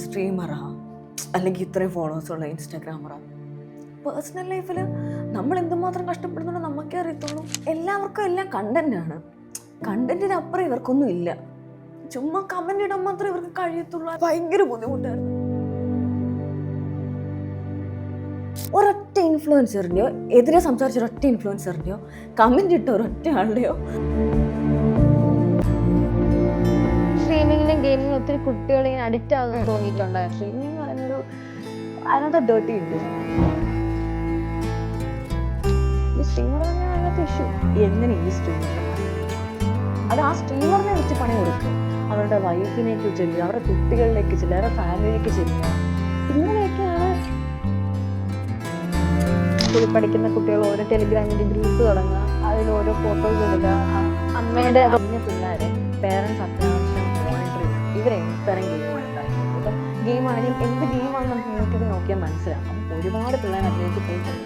സ്ട്രീമറാ അല്ലെങ്കിൽ ഇത്രയും ഫോളോവേഴ്സുള്ള ഇൻസ്റ്റാഗ്രാമറാ. പേഴ്സണൽ ലൈഫിൽ നമ്മൾ എന്തുമാത്രം കഷ്ടപ്പെടുന്നുണ്ടോ നമുക്കേ അറിയത്തുള്ളൂ. എല്ലാവർക്കും എല്ലാം കണ്ടന്റാണ്. കണ്ടന്റിനപ്പുറം ഇവർക്കൊന്നും ഇല്ല. ചുമ്മാ കമന്റ് ഇടാൻ മാത്രമേ ഇവർക്ക് കഴിയത്തുള്ളൂ. ഭയങ്കര ബുദ്ധിമുട്ടായിരുന്നു. ഒരൊറ്റ ഇൻഫ്ലുവൻസറിൻ്റെയോ എതിരെ സംസാരിച്ച ഒരൊറ്റ ഇൻഫ്ലുവൻസറിൻ്റെയോ കമന്റ് ഇട്ട ഒരൊറ്റ ആളുടെയോ. സ്ട്രീമിങ്ങിനും ഗെയിമിങ്ങിനും ഒത്തിരി കുട്ടികൾ ഇങ്ങനെ അഡിക്റ്റ് ആകുന്ന തോന്നിയിട്ടുണ്ട്. സ്ട്രീമിംഗ് എന്ന് പറയുന്നൊരു അതിനകത്ത് ഡേർട്ടി ഉണ്ട്. ഈ സ്ട്രീമർ തന്നെ അതിനകത്ത് ഇഷ്യൂ. എങ്ങനെ ഈ സ്ട്രീമർ അത് ആ സ്ട്രീമറിനെ വെച്ച് പണി കൊടുക്കും. അവരുടെ വൈഫിനേക്ക് ചെല്ലുക, അവരുടെ കുട്ടികളിലേക്ക് ചെല്ലുക, അവരുടെ ഫാമിലിയിലേക്ക് ചെല്ലുക. ഇങ്ങനെയൊക്കെയാണ്. സ്കൂളിൽ പഠിക്കുന്ന കുട്ടികൾ ഓരോ ടെലിഗ്രാമിന്റെ ഗ്രൂപ്പ് തുടങ്ങുക, അതിൽ ഓരോ ഫോട്ടോസ് ഇടുക. അമ്മയുടെ കുഞ്ഞു പിള്ളേരെ പേരൻസ് അത്യാവശ്യം മോണിറ്റർ ചെയ്യും. ഇവരെ തരം ഗെയിമാണ് ഉണ്ടാക്കുന്നത്. ഇപ്പം ഗെയിമാണെങ്കിൽ എന്ത് ഗെയിമാണെന്ന് നമുക്ക് യൂട്യൂബിൽ നോക്കിയാൽ മനസ്സിലാവും. അപ്പം ഒരുപാട് പിള്ളേർ അതിലേക്ക് പോകും.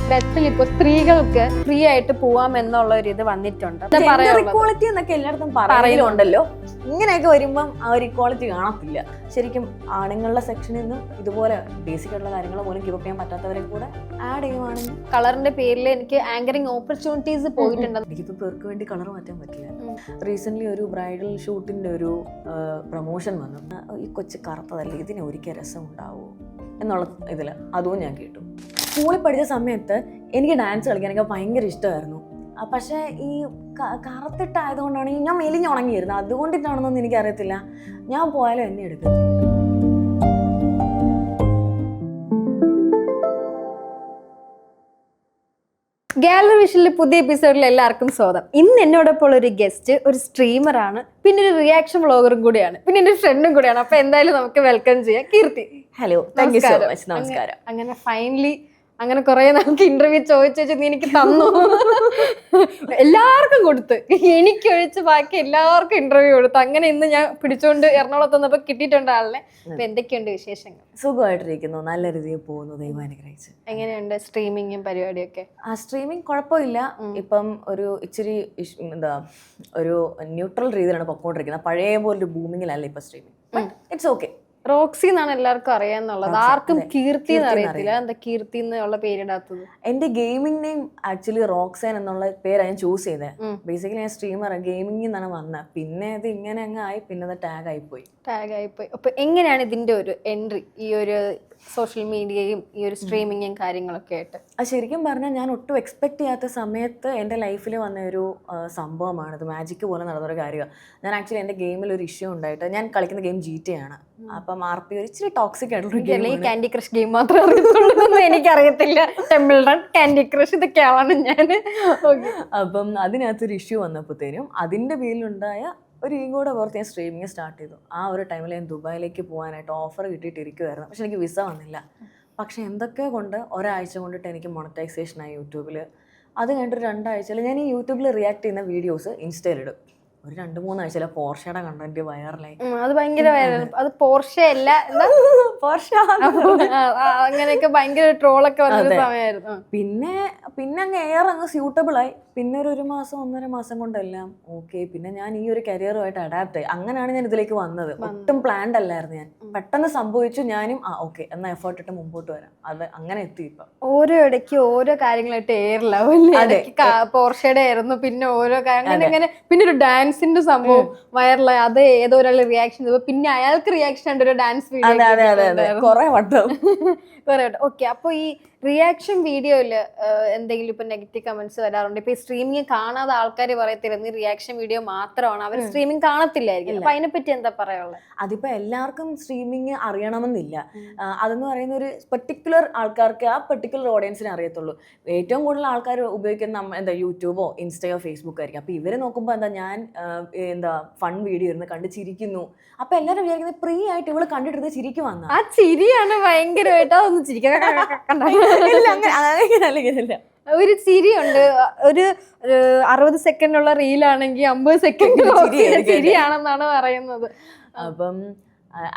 ബസ്സിൽ ഇപ്പൊ സ്ത്രീകൾക്ക് ഫ്രീ ആയിട്ട് പോവാം എന്നുള്ള ഒരു ഇത് വന്നിട്ടുണ്ട്. ഇക്വാളിറ്റി എന്നൊക്കെ എല്ലായിടത്തും പറയുന്നുണ്ടല്ലോ. ഇങ്ങനെയൊക്കെ വരുമ്പം ആ ഒരു ഇക്വാളിറ്റി കാണത്തില്ല. ശരിക്കും ആണുങ്ങളുടെ സെക്ഷനിൽ നിന്നും ഇതുപോലെ ബേസിക് ആയിട്ടുള്ള കാര്യങ്ങൾ പോലും ഗിവ് അപ്പ് ചെയ്യാൻ പറ്റാത്തവരെ കൂടെ ആഡ് ചെയ്യുവാണെങ്കിൽ കളറിന്റെ പേരിൽ എനിക്ക് ആങ്കറിംഗ് ഓപ്പർച്യൂണിറ്റീസ് പോയിട്ടുണ്ട്. എനിക്കിപ്പോൾ പേർക്ക് വേണ്ടി കളർ മാറ്റാൻ പറ്റില്ല. റീസെന്റ് ഒരു ബ്രൈഡൽ ഷൂട്ടിന്റെ ഒരു പ്രൊമോഷൻ വന്നു. ഈ കൊച്ചു കറുത്തതല്ലേ, ഇതിന് ഒരിക്കൽ രസം ഉണ്ടാവുമോ എന്നുള്ള ഇതിൽ അതും ഞാൻ കേട്ടു. സ്കൂളിൽ പഠിച്ച സമയത്ത് എനിക്ക് ഡാൻസ് കളിക്കാനൊക്കെ ഭയങ്കര ഇഷ്ടമായിരുന്നു. പക്ഷേ ഈ കറുത്തിട്ടായതുകൊണ്ടാണ് ഞാൻ മെലിഞ്ഞുണങ്ങിയിരുന്നത്. അതുകൊണ്ടിട്ടാണെന്നൊന്നും എനിക്കറിയത്തില്ല. ഞാൻ പോയാലും എന്നെ എടുക്കത്തില്ല. ഗാലറി വിഷനിലെ പുതിയ എപ്പിസോഡിൽ എല്ലാവർക്കും സ്വാഗതം. ഇന്ന് എന്നോടൊപ്പം ഒരു ഗസ്റ്റ് ഒരു സ്ട്രീമറാണ്, പിന്നെ ഒരു റിയാക്ഷൻ വ്ളോഗറും കൂടിയാണ്, പിന്നെ എൻ്റെ ഫ്രണ്ടും കൂടിയാണ്. അപ്പൊ എന്തായാലും നമുക്ക് വെൽക്കം ചെയ്യാം. Keerthi, hello. Thank you so much. നമസ്കാരം. അങ്ങനെ ഫൈനലി അങ്ങനെ കുറെ നമുക്ക് ഇന്റർവ്യൂ ചോദിച്ചു നീ എനിക്ക് തന്നു. എല്ലാവർക്കും കൊടുത്ത്, എനിക്കൊഴിച്ച് ബാക്കി എല്ലാവർക്കും ഇന്റർവ്യൂ കൊടുത്തു. അങ്ങനെ ഇന്ന് ഞാൻ പിടിച്ചോണ്ട് എറണാകുളത്ത് വന്നപ്പോ കിട്ടിയിട്ടുണ്ട് ആളിനെ. അപ്പൊ എന്തൊക്കെയുണ്ട് വിശേഷങ്ങൾ? സുഖമായിട്ടിരിക്കുന്നു, നല്ല രീതിയിൽ പോകുന്നു, ദൈവം അനുഗ്രഹിച്ച്. എങ്ങനെയുണ്ട് സ്ട്രീമിങ്ങും പരിപാടിയൊക്കെ? ആ സ്ട്രീമിങ് കുഴപ്പമില്ല. ഇപ്പം ഒരു ഇച്ചിരി ഒരു ന്യൂട്രൽ രീതിയിലാണ് പൊക്കോണ്ടിരിക്കുന്നത്. പഴയ പോലൊരു ബൂമിങ്ങിലല്ല ഇപ്പൊ സ്ട്രീമിങ്. It's okay. റോക്സി എന്നാണ് എല്ലാവർക്കും അറിയാന്നുള്ളത്. ആർക്കും കീർത്തി എന്ന് അറിയത്തില്ല. എന്താ കീർത്തി എന്നുള്ള പേരിടാത്തത്? എന്റെ ഗെയിമിംഗ് നെയിം ആക്ച്വലി റോക്സൈൻ എന്നുള്ള പേരാണ് ഞാൻ ചൂസ് ചെയ്തത്. ബേസിക്കലി ഞാൻ സ്ട്രീമർ ഗെയിമിംഗ് എന്നാണ് വന്നത്. പിന്നെ അത് ഇങ്ങനെ അങ്ങ് ആയി, പിന്നെ അത് ടാഗ് ആയിപ്പോയി. അപ്പൊ എങ്ങനെയാണ് ഇതിന്റെ ഒരു എൻട്രി, ഈ ഒരു സോഷ്യൽ മീഡിയയും ഈ ഒരു സ്ട്രീമിങ്ങും കാര്യങ്ങളൊക്കെ ആയിട്ട്? അത് ശരിക്കും പറഞ്ഞാൽ ഞാൻ ഒട്ടും എക്സ്പെക്ട് ചെയ്യാത്ത സമയത്ത് എൻ്റെ ലൈഫിൽ വന്ന ഒരു സംഭവമാണ്. ഇത് മാജിക്ക് പോലെ നടന്നൊരു കാര്യമാണ്. ഞാൻ ആക്ച്വലി എൻ്റെ ഗെയിമിൽ ഒരു ഇഷ്യൂ ഉണ്ടായിട്ട്, ഞാൻ കളിക്കുന്ന ഗെയിം GTA ആണ്. അപ്പം RP ഒരു ഇച്ചിരി ടോക്സിക് ആയിട്ടുള്ള ഗെയിം. കാൻഡി ക്രഷ് ഗെയിം മാത്രമേ അറിയത്തുള്ളൂ, എനിക്കറിയത്തില്ല. ടെമ്പിൾ റൺ, കാൻഡി ക്രഷ് ഇതൊക്കെയാണ് ഞാൻ. അപ്പം അതിനകത്തൊരു ഇഷ്യൂ വന്നപ്പോഴത്തേനും അതിൻ്റെ പേരിലുണ്ടായ ഒരു ഈഗോടെ പുറത്ത് ഞാൻ സ്ട്രീമിങ് സ്റ്റാർട്ട് ചെയ്തു. ആ ഒരു ടൈമിൽ ഞാൻ ദുബായിലേക്ക് പോകാനായിട്ട് ഓഫർ കിട്ടിയിട്ടിരിക്കുമായിരുന്നു. പക്ഷെ എനിക്ക് വിസ വന്നില്ല. പക്ഷെ എന്തൊക്കെ കൊണ്ട് ഒരാഴ്ച കൊണ്ടിട്ട് എനിക്ക് മോണിറ്റൈസേഷനായി യൂട്യൂബിൽ. അത് കഴിഞ്ഞിട്ട് 2 ആഴ്ചയിൽ ഞാൻ ഈ യൂട്യൂബിൽ റിയാക്ട് ചെയ്യുന്ന വീഡിയോസ് ഇൻസ്റ്റയിലിടും. ഒരു 2-3 ആഴ്ചയിലെ പോർഷയുടെ കണ്ടന്റ് വൈറലായി. അത് ഭയങ്കര വൈറൽ. അത് പോർഷെ അല്ല, അങ്ങനെയൊക്കെ ഭയങ്കര ട്രോളൊക്കെ വന്ന സമയമായിരുന്നു. പിന്നെ അങ്ങ് അങ്ങ് സ്യൂട്ടബിൾ ആയി. പിന്നെ ഒരു 1 മാസം 1.5 മാസം കൊണ്ടെല്ലാം ഓക്കെ. പിന്നെ ഞാൻ ഈ ഒരു കരിയറുമായിട്ട് അഡാപ്റ്റ് ആയി. അങ്ങനെയാണ് ഞാൻ ഇതിലേക്ക് വന്നത്. ഒട്ടും പ്ലാൻഡ് അല്ലായിരുന്നു. ഞാൻ പെട്ടെന്ന് സംഭവിച്ചു. ഞാനും ഓക്കെ എന്നാ എഫേർട്ട് ഇട്ട് മുമ്പോട്ട് വരാം. അത് അങ്ങനെ എത്തി. ഇപ്പം ഓരോ ഇടയ്ക്ക് ഓരോ കാര്യങ്ങളായിട്ട് പോർഷയുടെ ആയിരുന്നു, പിന്നെ ഓരോ അങ്ങനെ പിന്നെ ഒരു ഡാൻസിന്റെ സംഭവം വൈറലായി. അത് ഏതോ ഒരാൾ റിയാക്ഷൻ ചെയ്തു, പിന്നെ അയാൾക്ക് റിയാക്ഷൻ ഉണ്ട് ഒരു ഡാൻസ് വീഡിയോ കുറെ വട്ടം. ഓക്കെ. അപ്പൊ ഈ റിയാക്ഷൻ വീഡിയോയില് എന്തെങ്കിലും ഇപ്പൊ നെഗറ്റീവ് കമന്റ്സ് വരാറുണ്ട്? ഇപ്പൊ ഈ സ്ട്രീമിങ് കാണാതെ ആൾക്കാർ പറയത്തില്ല നീ റിയാക്ഷൻ വീഡിയോ മാത്രമാണ്, അവർ സ്ട്രീമിംഗ് കാണത്തില്ലായിരിക്കും. അപ്പൊ അതിനെപ്പറ്റി എന്താ പറയാനുള്ളത്? അതിപ്പോ എല്ലാവർക്കും സ്ട്രീമിങ് അറിയണമെന്നില്ല. അതെന്ന് പറയുന്ന ഒരു പെർട്ടിക്കുലർ ആൾക്കാർക്ക്, ആ പെർട്ടിക്കുലർ ഓഡിയൻസിനെ അറിയത്തുള്ളൂ. ഏറ്റവും കൂടുതൽ ആൾക്കാർ ഉപയോഗിക്കുന്ന യൂട്യൂബോ ഇൻസ്റ്റയോ ഫേസ്ബുക്ക് ആയിരിക്കും. അപ്പൊ ഇവര് നോക്കുമ്പോ ഞാൻ ഫൺ വീഡിയോ ഇരുന്ന് കണ്ട് ചിരിക്കുന്നു. അപ്പൊ എല്ലാവരും വിചാരിക്കുന്നത് ഫ്രീ ആയിട്ട് ഇവള് കണ്ടിട്ട് ചിരിക്കും വന്ന. ആ ചിരിയാണ് ഭയങ്കരമായിട്ട്. അതൊന്നും ചിരിക്കാൻ ഒരു ചിരിയുണ്ട്. ഒരു 60 സെക്കൻഡുള്ള റീലാണെങ്കിൽ 50 സെക്കൻഡ് ചിരിയാണെന്നാണ് പറയുന്നത്. അപ്പം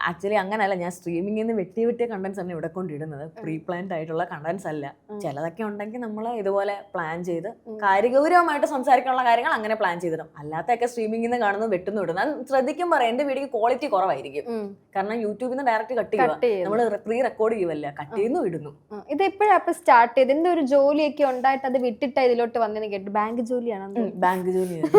ആക്ച്വലി അങ്ങനെയല്ല, ഞാൻ സ്ട്രീമിങ്ങിൽ നിന്ന് വെട്ടിയ കണ്ടന്റ്സ് ആണ് ഇവിടെ കൊണ്ടിടുന്നത്. പ്രീ പ്ലാൻഡ് ആയിട്ടുള്ള കണ്ടന്റ്സ് അല്ല. ചിലതൊക്കെ ഉണ്ടെങ്കിൽ നമ്മൾ ഇതുപോലെ പ്ലാൻ ചെയ്ത് കാര്യഗൗരവമായിട്ട് സംസാരിക്കാനുള്ള കാര്യങ്ങൾ അങ്ങനെ പ്ലാൻ ചെയ്തിടും. അല്ലാത്തൊക്കെ സ്ട്രീമിങ്ങിൽ നിന്ന് കാണുന്നു വെട്ടുന്നു ഇടും. ഞാൻ ശ്രദ്ധിക്കും പറയാം, എന്റെ വീഡിയോക്ക് ക്വാളിറ്റി കുറവായിരിക്കും. കാരണം യൂട്യൂബിൽ നിന്ന് ഡയറക്റ്റ് കട്ട് ചെയ്യുക, നമ്മൾ പ്രീ റെക്കോർഡ് ചെയ്യുമല്ല, കട്ട് ചെയ്യുന്നു ഇടുന്നു. ഇത് എപ്പോഴാണ് സ്റ്റാർട്ട് ചെയ്ത്? എന്റെ ഒരു ജോലിയൊക്കെ ഉണ്ടായിട്ട് അത് വിട്ടിട്ട് ഇതിലോട്ട് വന്നെന്ന് കേട്ടു. ബാങ്ക് ജോലിയാണ്. ബാങ്ക് ജോലിയാണ്.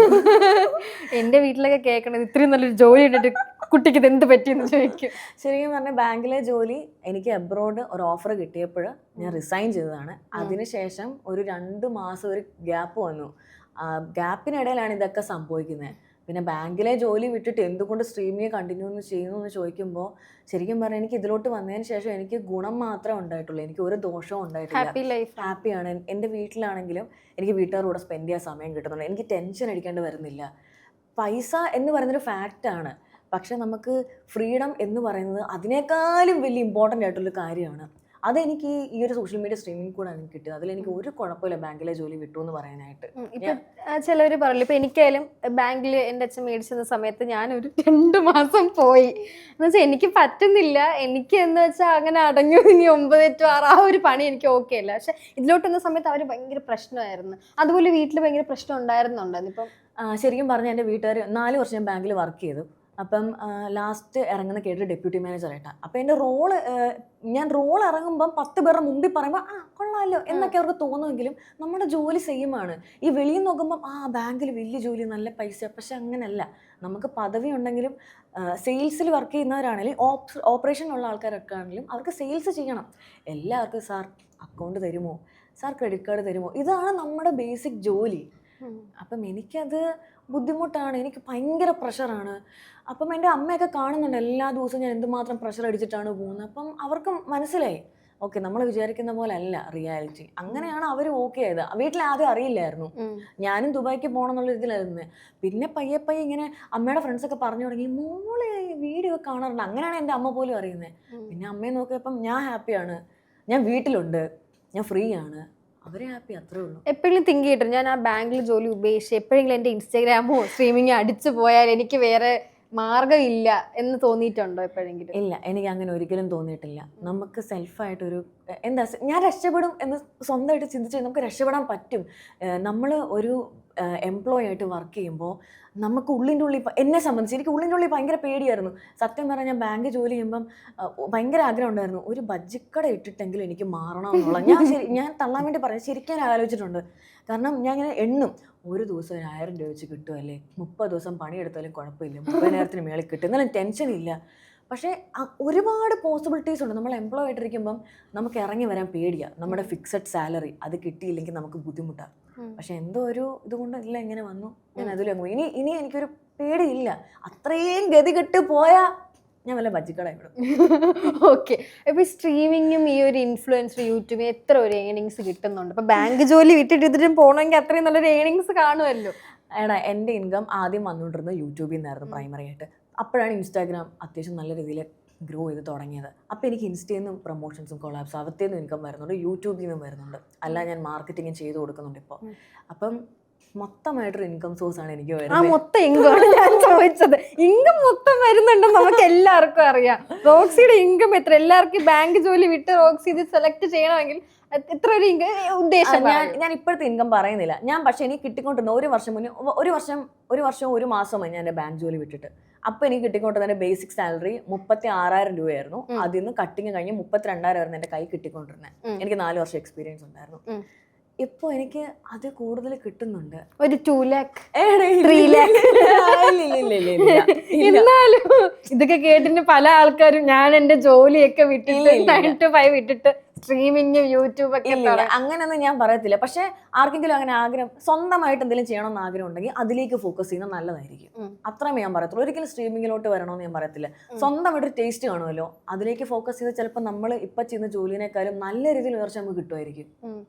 എന്റെ വീട്ടിലൊക്കെ കേൾക്കണത് ഇത്രയും നല്ലൊരു ജോലി ഇട്ടിട്ട് കുട്ടിക്ക് ഇത് എന്ത് പറ്റിയെന്ന് ചോദിക്കും. ശരിക്കും പറഞ്ഞാൽ ബാങ്കിലെ ജോലി എനിക്ക് അബ്രോഡ് ഒരു ഓഫർ കിട്ടിയപ്പോൾ ഞാൻ റിസൈൻ ചെയ്തതാണ്. അതിനുശേഷം ഒരു 2 മാസം ഒരു ഗ്യാപ്പ് വന്നു. ഗ്യാപ്പിനിടയിലാണ് ഇതൊക്കെ സംഭവിക്കുന്നത്. പിന്നെ ബാങ്കിലെ ജോലി വിട്ടിട്ട് എന്തുകൊണ്ട് സ്ട്രീമിങ് കണ്ടിന്യൂ ചെയ്യുന്നു എന്ന് ചോദിക്കുമ്പോൾ ശരിക്കും പറഞ്ഞാൽ എനിക്ക് ഇതിലോട്ട് വന്നതിന് ശേഷം എനിക്ക് ഗുണം മാത്രമേ ഉണ്ടായിട്ടുള്ളൂ. എനിക്ക് ഒരു ദോഷവും ഉണ്ടായിട്ടില്ല. ഹാപ്പിയാണ്. എൻ്റെ വീട്ടിലാണെങ്കിലും എനിക്ക് വീട്ടുകാരോട് സ്പെൻഡ് ചെയ്യാൻ സമയം കിട്ടുന്നുണ്ട്. എനിക്ക് ടെൻഷൻ അടിക്കേണ്ടി വരുന്നില്ല. പൈസ എന്ന് പറയുന്നൊരു ഫാക്റ്റാണ്, പക്ഷെ നമുക്ക് ഫ്രീഡം എന്ന് പറയുന്നത് അതിനേക്കാളും വലിയ ഇമ്പോർട്ടൻ്റ് ആയിട്ടുള്ളൊരു കാര്യമാണ്. അതെനിക്ക് ഈ ഒരു സോഷ്യൽ മീഡിയ സ്ട്രീമിംഗ് കൂടെ എനിക്ക് കിട്ടിയത്. അതിലെനിക്ക് ഒരു കുഴപ്പമില്ല ബാങ്കിലെ ജോലി വിട്ടു എന്ന് പറയാനായിട്ട്. ഇപ്പൊ ചിലവർ പറയില്ല, ഇപ്പൊ എനിക്കായാലും ബാങ്കിൽ എൻ്റെ അച്ഛൻ മേടിച്ചിരുന്ന സമയത്ത് ഞാനൊരു 2 മാസം പോയി എന്ന് വെച്ചാൽ എനിക്ക് പറ്റുന്നില്ല. എനിക്ക് എന്ന് വെച്ചാൽ അങ്ങനെ അടങ്ങി 9 to 6 ആ ഒരു പണി എനിക്ക് ഓക്കെ അല്ല. പക്ഷെ ഇതിലോട്ട് വന്ന സമയത്ത് അവർ ഭയങ്കര പ്രശ്നമായിരുന്നു. അതുപോലെ വീട്ടിൽ ഭയങ്കര പ്രശ്നം ഉണ്ടായിരുന്നുണ്ടായിരുന്നു. ഇപ്പം ശരിക്കും പറഞ്ഞാൽ എൻ്റെ വീട്ടുകാർ 4 വർഷം ഞാൻ ബാങ്കിൽ വർക്ക് ചെയ്തു. അപ്പം ലാസ്റ്റ് ഇറങ്ങുന്ന കേട്ടിട്ട് ഡെപ്യൂട്ടി മാനേജറായിട്ടാണ്. അപ്പോൾ എൻ്റെ ഞാൻ റോൾ ഇറങ്ങുമ്പം 10 പേരുടെ മുമ്പിൽ പറയുമ്പോൾ കൊള്ളാമല്ലോ എന്നൊക്കെ അവർക്ക് തോന്നുമെങ്കിലും നമ്മുടെ ജോലി സെയിമാണ്. ഈ വെളിയിൽ നോക്കുമ്പം ബാങ്കിൽ വലിയ ജോലി, നല്ല പൈസ. പക്ഷെ അങ്ങനെയല്ല. നമുക്ക് പദവി ഉണ്ടെങ്കിലും സെയിൽസിൽ വർക്ക് ചെയ്യുന്നവരാണെങ്കിലും ഓപ്പറേഷനുള്ള ആൾക്കാരൊക്കെ ആണെങ്കിലും അവർക്ക് സെയിൽസ് ചെയ്യണം. എല്ലാവർക്കും സാർ അക്കൗണ്ട് തരുമോ, സാർ ക്രെഡിറ്റ് കാർഡ് തരുമോ, ഇതാണ് നമ്മുടെ ബേസിക് ജോലി. അപ്പം എനിക്കത് ബുദ്ധിമുട്ടാണ്. എനിക്ക് ഭയങ്കര പ്രഷറാണ്. അപ്പം എൻ്റെ അമ്മയൊക്കെ കാണുന്നുണ്ട് എല്ലാ ദിവസവും ഞാൻ എന്തുമാത്രം പ്രഷർ അടിച്ചിട്ടാണ് പോകുന്നത്. അപ്പം അവർക്കും മനസ്സിലായി, ഓക്കെ നമ്മൾ വിചാരിക്കുന്ന പോലെ അല്ല റിയാലിറ്റി. അങ്ങനെയാണ് അവർ ഓക്കെ ആയത്. വീട്ടിൽ ആദ്യം അറിയില്ലായിരുന്നു. ഞാനും ദുബായിക്ക് പോകണം എന്നുള്ള ഇതിലായിരുന്നു. പിന്നെ പയ്യെ ഇങ്ങനെ അമ്മയുടെ ഫ്രണ്ട്സൊക്കെ പറഞ്ഞു തുടങ്ങി, മോളെ വീഡിയോ കാണാറുണ്ട്. അങ്ങനെയാണ് എൻ്റെ അമ്മ പോലും അറിയുന്നത്. പിന്നെ അമ്മയെ നോക്കിയപ്പം ഞാൻ ഹാപ്പിയാണ്, ഞാൻ വീട്ടിലുണ്ട്, ഞാൻ ഫ്രീ ആണ്, അവരെ ഹാപ്പി, അത്രേ ഉള്ളൂ. എപ്പോഴെങ്കിലും തിങ്ക് ചെയ്തിട്ട് ഞാൻ ആ ബാങ്കിൽ ജോലി ഉപേക്ഷിച്ച് എപ്പോഴെങ്കിലും എൻ്റെ ഇൻസ്റ്റാഗ്രാമോ സ്ട്രീമിങ്ങോ അടിച്ചു പോയാൽ എനിക്ക് വേറെ മാർഗം ഇല്ല എന്ന് തോന്നിയിട്ടുണ്ടോ എപ്പോഴെങ്കിലും? ഇല്ല, എനിക്ക് അങ്ങനെ ഒരിക്കലും തോന്നിയിട്ടില്ല. നമുക്ക് സെൽഫായിട്ടൊരു ഞാൻ രക്ഷപ്പെടും എന്ന് സ്വന്തമായിട്ട് ചിന്തിച്ച് നമുക്ക് രക്ഷപ്പെടാൻ പറ്റും. നമ്മൾ ഒരു എംപ്ലോയി ആയിട്ട് വർക്ക് ചെയ്യുമ്പോൾ നമുക്ക് ഉള്ളിൻ്റെ ഉള്ളിൽ, എന്നെ സംബന്ധിച്ച് എനിക്ക് ഉള്ളിൻ്റെ ഉള്ളിൽ ഭയങ്കര പേടിയായിരുന്നു. സത്യം പറഞ്ഞാൽ ഞാൻ ബാങ്ക് ജോലി ചെയ്യുമ്പം ഭയങ്കര ആഗ്രഹം ഉണ്ടായിരുന്നു, ഒരു ബജ്ജിക്കട ഇട്ടിട്ടെങ്കിലും എനിക്ക് മാറണം എന്നുള്ള. ഞാൻ തള്ളാൻ വേണ്ടി പറയാം, ശരിക്കും ആലോചിച്ചിട്ടുണ്ട്. കാരണം ഞാൻ ഇങ്ങനെ എണ്ണും, ഒരു ദിവസം 1000 രൂപ വെച്ച് കിട്ടുമല്ലേ, 30 ദിവസം പണിയെടുത്താലും കുഴപ്പമില്ല, 30,000 മേളിൽ കിട്ടും, എന്നാലും ടെൻഷനില്ല. പക്ഷേ ഒരുപാട് പോസിബിലിറ്റീസ് ഉണ്ട്. നമ്മൾ എംപ്ലോയി ആയിട്ടിരിക്കുമ്പം നമുക്ക് ഇറങ്ങി വരാൻ പേടിയാണ്. നമ്മുടെ ഫിക്സഡ് സാലറി അത് കിട്ടിയില്ലെങ്കിൽ നമുക്ക് ബുദ്ധിമുട്ടാണ്. പക്ഷെ എന്തോ ഒരു ഇതുകൊണ്ട് ഇല്ല, ഇങ്ങനെ വന്നു, ഞാൻ അതിലും ഇനി എനിക്കൊരു പേടിയില്ല. അത്രയും ഗതികെട്ട് പോയാൽ ഞാൻ വല്ല ബജ്ജിക്കട ഇടും. ഓക്കെ. ഇപ്പൊ സ്ട്രീമിങ്ങും ഈ ഒരു ഇൻഫ്ലുവൻസർ യൂട്യൂബിൽ എത്ര ഒരു ഏണിങ്സ് കിട്ടുന്നുണ്ട്? ഇപ്പൊ ബാങ്ക് ജോലി വിട്ടിട്ട് ഇതിലും പോകണമെങ്കിൽ അത്രയും നല്ലൊരു ഏണിങ്സ് കാണുമല്ലോ. എൻ്റെ ഇൻകം ആദ്യം വന്നുകൊണ്ടിരുന്നത് യൂട്യൂബിൽ നിന്നായിരുന്നു പ്രൈമറി ആയിട്ട്. അപ്പോഴാണ് ഇൻസ്റ്റാഗ്രാം അത്യാവശ്യം നല്ല രീതിയിൽ ഗ്രോ ചെയ്ത് തുടങ്ങിയത്. അപ്പോൾ എനിക്ക് ഇൻസ്റ്റയിൽ നിന്നും പ്രൊമോഷൻസും കൊളാബ്സ് അകത്തുനിന്നും ഇൻകം വരുന്നുണ്ട്, യൂട്യൂബിൽ നിന്നും വരുന്നുണ്ട്. അല്ല ഞാൻ മാർക്കറ്റിംഗ് ചെയ്ത് കൊടുക്കുന്നുണ്ട് ഇപ്പോൾ. അപ്പം മൊത്തമായിട്ടൊരു ഇൻകം സോഴ്സ് ആണ് എനിക്ക് വരുന്നത്. മൊത്തം ഇൻകം ഞാൻ ചോദിച്ചത്. ഇൻകം മൊത്തം വരുന്നുണ്ടെന്ന് നമുക്ക് എല്ലാവർക്കും അറിയാം. റോക്സിയുടെ ഇൻകം എത്ര? എല്ലാവർക്കും ബാങ്ക് ജോലി വിട്ട് റോക്സി ഇത് സെലക്ട് ചെയ്യണമെങ്കിൽ എത്ര ഒരു ഉദ്ദേശം? ഞാൻ ഇപ്പോഴത്തെ ഇൻകം പറയുന്നില്ല. ഞാൻ പക്ഷെ എനിക്ക് കിട്ടിക്കൊണ്ടിരുന്ന ഒരു വർഷം മുന്നേ, ഒരു വർഷം 1 മാസമായി ഞാൻ എൻ്റെ ബാങ്ക് ജോലി വിട്ടിട്ട്. അപ്പോൾ എനിക്ക് കിട്ടിക്കൊണ്ടിരുന്ന ബേസിക് സാലറി 36,000 രൂപയായിരുന്നു. അതിൽ നിന്ന് കട്ടിങ് കഴിഞ്ഞ് 32,000 ആയിരുന്നു എൻ്റെ കൈ കിട്ടിക്കൊണ്ടിരുന്നത്. എനിക്ക് 4 വർഷം എക്സ്പീരിയൻസ് ഉണ്ടായിരുന്നു. ഇപ്പോൾ എനിക്ക് അത് കൂടുതൽ കിട്ടുന്നുണ്ട്, ഒരു 2 lakh 3 lakh. എന്നാലും ഇതൊക്കെ കേട്ടിട്ട് പല ആൾക്കാരും ഞാൻ എന്റെ ജോലിയൊക്കെ വിട്ടിട്ട് 9 to 5 വിട്ടിട്ട് സ്ട്രീമിങ്ങും യൂട്യൂബ് ഒക്കെ. അങ്ങനെയൊന്നും ഞാൻ പറയത്തില്ല. പക്ഷെ ആർക്കെങ്കിലും അങ്ങനെ ആഗ്രഹം, സ്വന്തമായിട്ട് എന്തെങ്കിലും ചെയ്യണമെന്ന് ആഗ്രഹം ഉണ്ടെങ്കിൽ അതിലേക്ക് ഫോക്കസ് ചെയ്യുന്നത് നല്ലതായിരിക്കും. അത്രയും ഞാൻ പറയത്തുള്ളൂ. ഒരിക്കലും സ്ട്രീമിങ്ങിലോട്ട് വരണമെന്ന് ഞാൻ പറയത്തില്ല. സ്വന്തമായിട്ടൊരു ടേസ്റ്റ് കാണുമല്ലോ, അതിലേക്ക് ഫോക്കസ് ചെയ്ത് ചിലപ്പോൾ നമ്മൾ ഇപ്പം ചെയ്യുന്ന ജോലിനേക്കാളും നല്ല രീതിയിൽ ഉയർച്ച നമുക്ക് കിട്ടുമായിരിക്കും.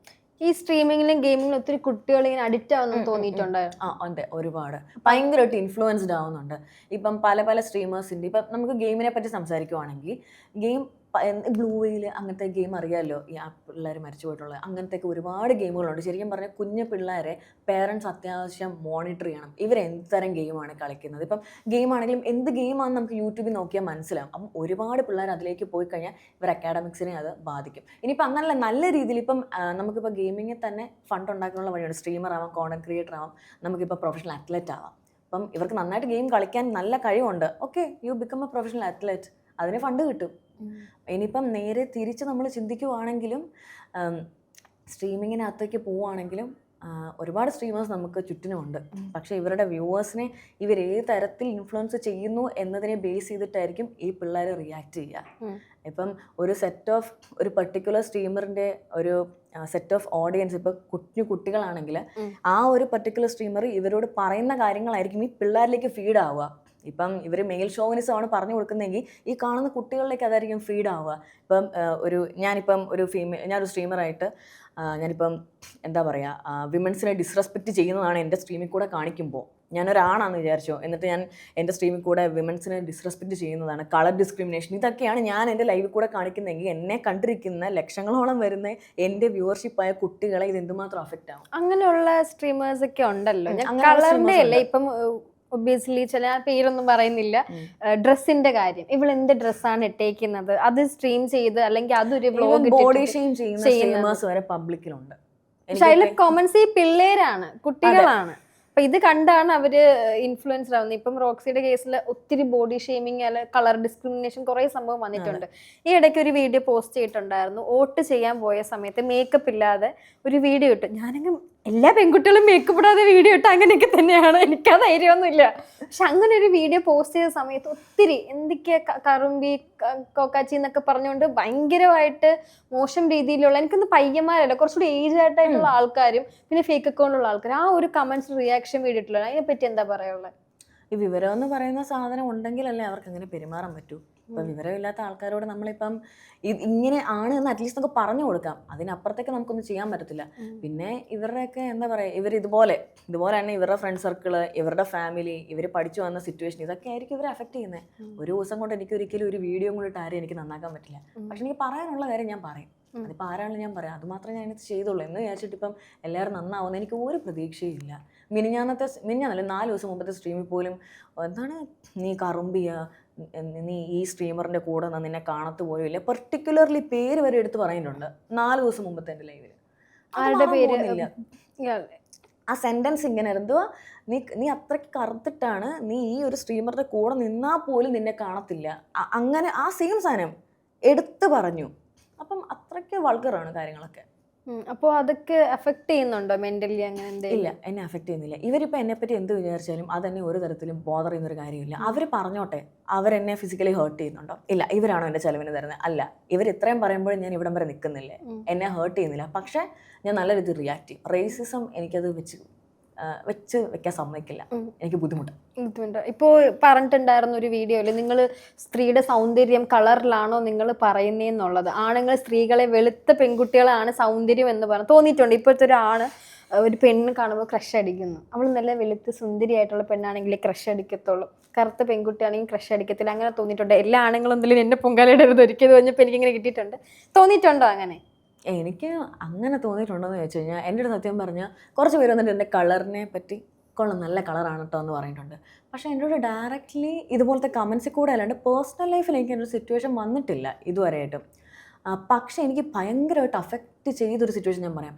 ഈ സ്ട്രീമിങ്ങിലും ഗെയിമിങ്ങിലും ഒത്തിരി കുട്ടികൾ ഇങ്ങനെ അഡിക്റ്റ് ആവുന്നു തോന്നിയിട്ടുണ്ടായിരുന്നു? ഉണ്ട്, ഒരുപാട് ഭയങ്കരമായിട്ട് ഇൻഫ്ലുവൻസ്ഡ് ആവുന്നുണ്ട്. ഇപ്പം പല സ്ട്രീമേഴ്സിൻ്റെ, ഇപ്പം നമുക്ക് ഗെയിമിനെ പറ്റി സംസാരിക്കുവാണെങ്കിൽ ഗെയിം ബ്ലൂ വെയിൽ അങ്ങനത്തെ ഗെയിം അറിയാമല്ലോ, ഈ പിള്ളേർ മരിച്ചു പോയിട്ടുള്ളത്, അങ്ങനത്തെ ഒരുപാട് ഗെയിമുകളുണ്ട്. ശരിക്കും പറഞ്ഞാൽ കുഞ്ഞു പിള്ളേരെ പേരൻസ് അത്യാവശ്യം മോണിറ്റർ ചെയ്യണം, എന്ത് തരം ഗെയിമാണ് കളിക്കുന്നത്. ഇപ്പം ഗെയിം ആണെങ്കിലും എന്ത് ഗെയിമാണെന്ന് നമുക്ക് യൂട്യൂബിൽ നോക്കിയാൽ മനസ്സിലാവും. അപ്പം ഒരുപാട് പിള്ളേർ അതിലേക്ക് പോയി കഴിഞ്ഞാൽ ഇവർ അക്കാഡമിക്സിനെ അത് ബാധിക്കും. ഇനിയിപ്പോൾ അങ്ങനല്ല, നല്ല രീതിയിൽ ഇപ്പം നമുക്കിപ്പോൾ ഗെയിമിങ്ങിൽ തന്നെ ഫണ്ട് ഉണ്ടാക്കാനുള്ള വഴിയുണ്ട്. സ്ട്രീമർ ആവാം, കോണ്ടന്റ് ക്രിയേറ്റർ ആവാം, നമുക്കിപ്പോൾ പ്രൊഫഷണൽ അത്ലറ്റ് ആവാം. അപ്പം ഇവർക്ക് നന്നായിട്ട് ഗെയിം കളിക്കാൻ നല്ല കഴിവുണ്ട്, okay, you become A professional athlete, അതിന് ഫണ്ട് കിട്ടും. ഇനിയിപ്പം നേരെ തിരിച്ച് നമ്മൾ ചിന്തിക്കുവാണെങ്കിലും സ്ട്രീമിങ്ങിനകത്തേക്ക് പോവുകയാണെങ്കിലും ഒരുപാട് സ്ട്രീമേഴ്സ് നമുക്ക് ചുറ്റിനുമുണ്ട്. പക്ഷേ ഇവരുടെ വ്യൂവേഴ്സിനെ ഏത് തരത്തിൽ ഇൻഫ്ലുവൻസ് ചെയ്യുന്നു എന്നതിനെ ബേസ് ചെയ്തിട്ടായിരിക്കും ഈ പിള്ളേർ റിയാക്ട് ചെയ്യുക. ഇപ്പം ഒരു പർട്ടിക്കുലർ സ്ട്രീമറിൻ്റെ ഒരു സെറ്റ് ഓഫ് ഓഡിയൻസ്, ഇപ്പോൾ കുട്ടികളാണെങ്കിൽ ആ ഒരു പർട്ടിക്കുലർ സ്ട്രീമർ ഇവരോട് പറയുന്ന കാര്യങ്ങളായിരിക്കും ഈ പിള്ളേരിലേക്ക് ഫീഡ് ആവുക. ഇപ്പം ഇവർ മെയിൽ ഷോവിനിസമാണ് പറഞ്ഞു കൊടുക്കുന്നതെങ്കിൽ ഈ കാണുന്ന കുട്ടികളിലേക്ക് അതായിരിക്കും ഫീഡ് ആവുക. ഇപ്പം ഞാനൊരു സ്ട്രീമറായിട്ട് ഞാനിപ്പം എന്താ പറയുക, വിമൻസിനെ ഡിസ്റെസ്പെക്റ്റ് ചെയ്യുന്നതാണ് എൻ്റെ സ്ട്രീമിൽ കൂടെ കാണിക്കുമ്പോൾ, ഞാനൊരാണാന്ന് വിചാരിച്ചോ, എന്നിട്ട് ഞാൻ എൻ്റെ സ്ട്രീമിൽ കൂടെ വിമൻസിനെ ഡിസ്റെസ്പെക്റ്റ് ചെയ്യുന്നതാണ്, കളർ ഡിസ്ക്രിമിനേഷൻ, ഇതൊക്കെയാണ് ഞാൻ എൻ്റെ ലൈവിൽ കൂടെ കാണിക്കുന്നതെങ്കിൽ എന്നെ കണ്ടിരിക്കുന്ന ലക്ഷങ്ങളോളം വരുന്ന എൻ്റെ വ്യൂവർഷിപ്പായ കുട്ടികളെ ഇത് എന്തുമാത്രം അഫക്റ്റ് ആവും. അങ്ങനെയുള്ള സ്ട്രീമേഴ്സ് ഒക്കെ ഉണ്ടല്ലോ. കളറിന്റെ അല്ലേ, ഇപ്പം ഒബ്വിയസ്ലി ചില പേരൊന്നും പറയുന്നില്ല, ഡ്രസ്സിന്റെ കാര്യം, ഇവൾ എന്ത് ഡ്രസ്സാണ് ഇട്ടേക്കുന്നത് അത് സ്ട്രീം ചെയ്ത് അല്ലെങ്കിൽ അതൊരു വ്ലോഗ് ബോഡി ഷെയിം ചെയ്യുന്ന വരെ പബ്ലിക്കിലുണ്ട്. പക്ഷെ അതിലെ കൊമന്റ്സ് ഈ പിള്ളേരാണ്, കുട്ടികളാണ്. അപ്പൊ ഇത് കണ്ടാണ് അവര് ഇൻഫ്ലുവൻസ്ഡ് ആവുന്നത്. ഇപ്പം റോക്സിയുടെ കേസിൽ ഒത്തിരി ബോഡി ഷെയ്മിങ് അല്ലെ കളർ ഡിസ്ക്രിമിനേഷൻ കുറെ സംഭവം വന്നിട്ടുണ്ട്. ഈ ഇടയ്ക്ക് ഒരു വീഡിയോ പോസ്റ്റ് ചെയ്തിട്ടുണ്ടായിരുന്നു, വോട്ട് ചെയ്യാൻ പോയ സമയത്ത് മേക്കപ്പ് ഇല്ലാതെ ഒരു വീഡിയോ ഇട്ടു. ഞാനങ്ങ് എല്ലാ പെൺകുട്ടികളും മേക്കപ്പ് ഇടാതെ വീഡിയോ ഇട്ട് അങ്ങനെയൊക്കെ തന്നെയാണ്, എനിക്കാ ധൈര്യമൊന്നുമില്ല. പക്ഷെ അങ്ങനെ ഒരു വീഡിയോ പോസ്റ്റ് ചെയ്ത സമയത്ത് ഒത്തിരി എന്തൊക്കെയാ കറുമ്പി കോക്കാച്ചി എന്നൊക്കെ പറഞ്ഞുകൊണ്ട് ഭയങ്കരമായിട്ട് മോശം രീതിയിലുള്ള, എനിക്കൊന്ന് പയ്യന്മാരല്ല കുറച്ചുകൂടി ഏജ് ആയിട്ടുള്ള ആൾക്കാരും പിന്നെ ഫേക്ക് അക്കൗണ്ടുള്ള ആൾക്കാരും ആ ഒരു കമന്റ്സ് റിയാക്ഷൻ വീഡിയോട്ടുള്ളത്. അതിനെപ്പറ്റി എന്താ പറയാനുള്ളത്? ഈ വിവരം എന്ന് പറയുന്ന സാധനം ഉണ്ടെങ്കിലല്ലേ അവർക്ക് അങ്ങനെ പെരുമാറാൻ പറ്റൂ. ഇപ്പം വിവരമില്ലാത്ത ആൾക്കാരോട് നമ്മളിപ്പം ഇങ്ങനെ ആണ് എന്ന് അറ്റ്ലീസ്റ്റ് നമുക്ക് പറഞ്ഞു കൊടുക്കാം, അതിനപ്പുറത്തേക്ക് നമുക്കൊന്നും ചെയ്യാൻ പറ്റത്തില്ല. പിന്നെ ഇവരുടെയൊക്കെ എന്താ പറയുക, ഇതുപോലെ തന്നെ ഇവരുടെ ഫ്രണ്ട് സർക്കിള്, ഇവരുടെ ഫാമിലി, ഇവർ പഠിച്ചു വന്ന സിറ്റുവേഷൻ, ഇതൊക്കെ ആയിരിക്കും ഇവരെ അഫക്റ്റ് ചെയ്യുന്നത്. ഒരു ദിവസം കൊണ്ട് എനിക്ക് ഒരിക്കലും ഒരു വീഡിയോ കൂടിയിട്ട് ആരും എനിക്ക് നന്നാക്കാൻ പറ്റില്ല. പക്ഷെ എനിക്ക് പറയാനുള്ള കാര്യം ഞാൻ പറയും, അതിപ്പോൾ ആരാണെങ്കിലും ഞാൻ പറയാം, അതുമാത്രം ഞാൻ ഇത് ചെയ്തോളൂ എന്ന് വിചാരിച്ചിട്ട് ഇപ്പം എല്ലാവരും നന്നാവുന്ന എനിക്ക് ഒരു പ്രതീക്ഷയില്ല. മിനിഞ്ഞാന്നല്ല 4 ദിവസം മുമ്പത്തെ സ്ട്രീമിൽ പോലും എന്താണ് നീ കറുമ്പിയ, നീ ഈ സ്ട്രീമറിൻ്റെ കൂടെ നിന്നെ കാണത്ത് പോലും ഇല്ല, പെർട്ടിക്കുലർലി പേര് വരെ എടുത്ത് പറയുന്നുണ്ട് 4 ദിവസം മുമ്പത്തെ എൻ്റെ ലൈവിൽ. ആ സെൻറ്റൻസ് ഇങ്ങനെ എന്തുവാ, നീ അത്രയ്ക്ക് കറുത്തിട്ടാണ് നീ ഈ ഒരു സ്ട്രീമറിൻ്റെ കൂടെ നിന്നാൽ പോലും നിന്നെ കാണത്തില്ല, അങ്ങനെ ആ സെയിം സാധനം എടുത്ത് പറഞ്ഞു. അപ്പം അത്രയ്ക്ക് വൾഗറാണ് കാര്യങ്ങളൊക്കെ. അപ്പോൾ അതൊക്കെ അഫക്റ്റ് ചെയ്യുന്നുണ്ടോ മെന്റലി? അങ്ങനെ ഇല്ല, എന്നെ അഫക്റ്റ് ചെയ്യുന്നില്ല. ഇവരിപ്പോൾ എന്നെപ്പറ്റി എന്ത് വിചാരിച്ചാലും അതെന്നെ ഒരു തരത്തിലും ബോദർ ചെയ്യുന്നൊരു കാര്യമില്ല. അവർ പറഞ്ഞോട്ടെ, അവരെന്നെ ഫിസിക്കലി ഹേർട്ട് ചെയ്യുന്നുണ്ടോ? ഇല്ല. ഇവരാണോ എൻ്റെ ചെലവിന് തരുന്നത്? അല്ല. ഇവർ ഇത്രയും പറയുമ്പോഴും ഞാൻ ഇവിടം വരെ നിൽക്കുന്നില്ലേ, എന്നെ ഹേർട്ട് ചെയ്യുന്നില്ല. പക്ഷേ ഞാൻ നല്ല രീതിയിൽ റിയാക്ട് ചെയ്യും. റേസിസം എനിക്കത് വെച്ച് വെക്കാൻ സമ്മതിക്കില്ല, എനിക്ക് ബുദ്ധിമുട്ട്. ഇപ്പോൾ പറഞ്ഞിട്ടുണ്ടായിരുന്ന ഒരു വീഡിയോയിൽ നിങ്ങൾ സ്ത്രീയുടെ സൗന്ദര്യം കളറിലാണോ നിങ്ങൾ പറയുന്നതെന്നുള്ളത്, ആണുങ്ങൾ സ്ത്രീകളെ വെളുത്ത പെൺകുട്ടികളാണ് സൗന്ദര്യം എന്ന് തോന്നിയിട്ടുണ്ട്. ഇപ്പോഴത്തെ ഒരു പെണ്ണ് കാണുമ്പോൾ ക്രഷ് അടിക്കുന്നു, അവൾ നല്ല വെളുത്ത് സുന്ദരിയായിട്ടുള്ള പെണ്ണാണെങ്കിൽ ക്രഷ് അടിക്കത്തുള്ളൂ, കറുത്ത പെൺകുട്ടിയാണെങ്കിൽ ക്രഷ് അടിക്കത്തില്ല, അങ്ങനെ തോന്നിയിട്ടുണ്ട്. എല്ലാ ആണുങ്ങളും എന്തെങ്കിലും എന്നെ പൊങ്കാലയിടരുത് ഒരിക്കലും പറഞ്ഞപ്പോൾ എനിക്കിങ്ങനെ കിട്ടിയിട്ടുണ്ട്. തോന്നിയിട്ടുണ്ടോ അങ്ങനെ? എനിക്ക് അങ്ങനെ തോന്നിയിട്ടുണ്ടോയെന്ന് ചോദിച്ചു കഴിഞ്ഞാൽ, എൻ്റെ അടുത്ത് സത്യം പറഞ്ഞാൽ കുറച്ച് പേര് വന്നിട്ട് എൻ്റെ കളറിനെ പറ്റി കൊള്ളാം, നല്ല കളറാണ് കേട്ടോ എന്ന് പറഞ്ഞിട്ടുണ്ട്. പക്ഷേ എന്നോട് ഡയറക്റ്റ്ലി ഇതുപോലത്തെ കമൻസിൽ കൂടെ അല്ലാണ്ട് പേഴ്സണൽ ലൈഫിൽ എനിക്ക് എൻ്റെ ഒരു സിറ്റുവേഷൻ വന്നിട്ടില്ല ഇതുവരെയായിട്ടും. പക്ഷേ എനിക്ക് ഭയങ്കരമായിട്ട് അഫക്റ്റ് ചെയ്തൊരു സിറ്റുവേഷൻ ഞാൻ പറയാം.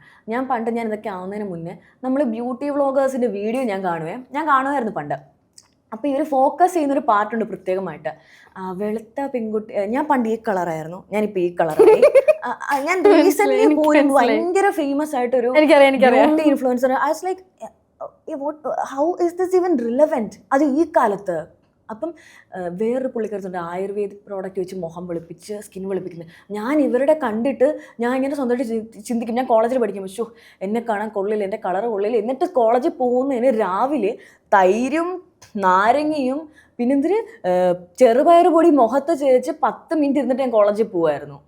ഞാൻ ഇതൊക്കെ ആവുന്നതിന് മുന്നേ നമ്മൾ ബ്യൂട്ടി വ്ളോഗേഴ്സിൻ്റെ വീഡിയോ ഞാൻ കാണുമായിരുന്നു പണ്ട്. അപ്പോൾ ഇവർ ഫോക്കസ് ചെയ്യുന്നൊരു പാർട്ടുണ്ട് പ്രത്യേകമായിട്ട്, വെളുത്ത പെൺകുട്ടി. ഞാൻ പണ്ട് ഈ കളറായിരുന്നു, ഞാനിപ്പോൾ ഈ കളറായി. ഞാൻ റീസെൻ്റ്ലി പോലും ഭയങ്കര ഫേമസ് ആയിട്ടൊരു beauty influencer. I was like, how is this even relevant അത് ഈ കാലത്ത്? അപ്പം വേറൊരു പുള്ളിക്കാരത്തുണ്ട്, ആയുർവേദിക് പ്രോഡക്റ്റ് വെച്ച് മുഖം വെളുപ്പിച്ച് സ്കിൻ വെളുപ്പിക്കുന്നത്. ഞാൻ ഇവരുടെ കണ്ടിട്ട് ഞാൻ ഇങ്ങനെ സ്വന്തമായിട്ട് ചിന്തിക്കും, ഞാൻ കോളേജിൽ പഠിക്കുമ്പോൾ ഷോ എന്നെ കാണാൻ കൊള്ളില്ല, എൻ്റെ കളർ കൊള്ളില്ല. എന്നിട്ട് കോളേജിൽ പോകുന്നതിന് രാവിലെ തൈരും നാരങ്ങയും പിന്നെന്തിന് ചെറുപയർ പൊടി മുഖത്ത് ചേച്ച് 10 മിനിറ്റ് ഇരുന്നിട്ട് ഞാൻ കോളേജിൽ പോകുമായിരുന്നു.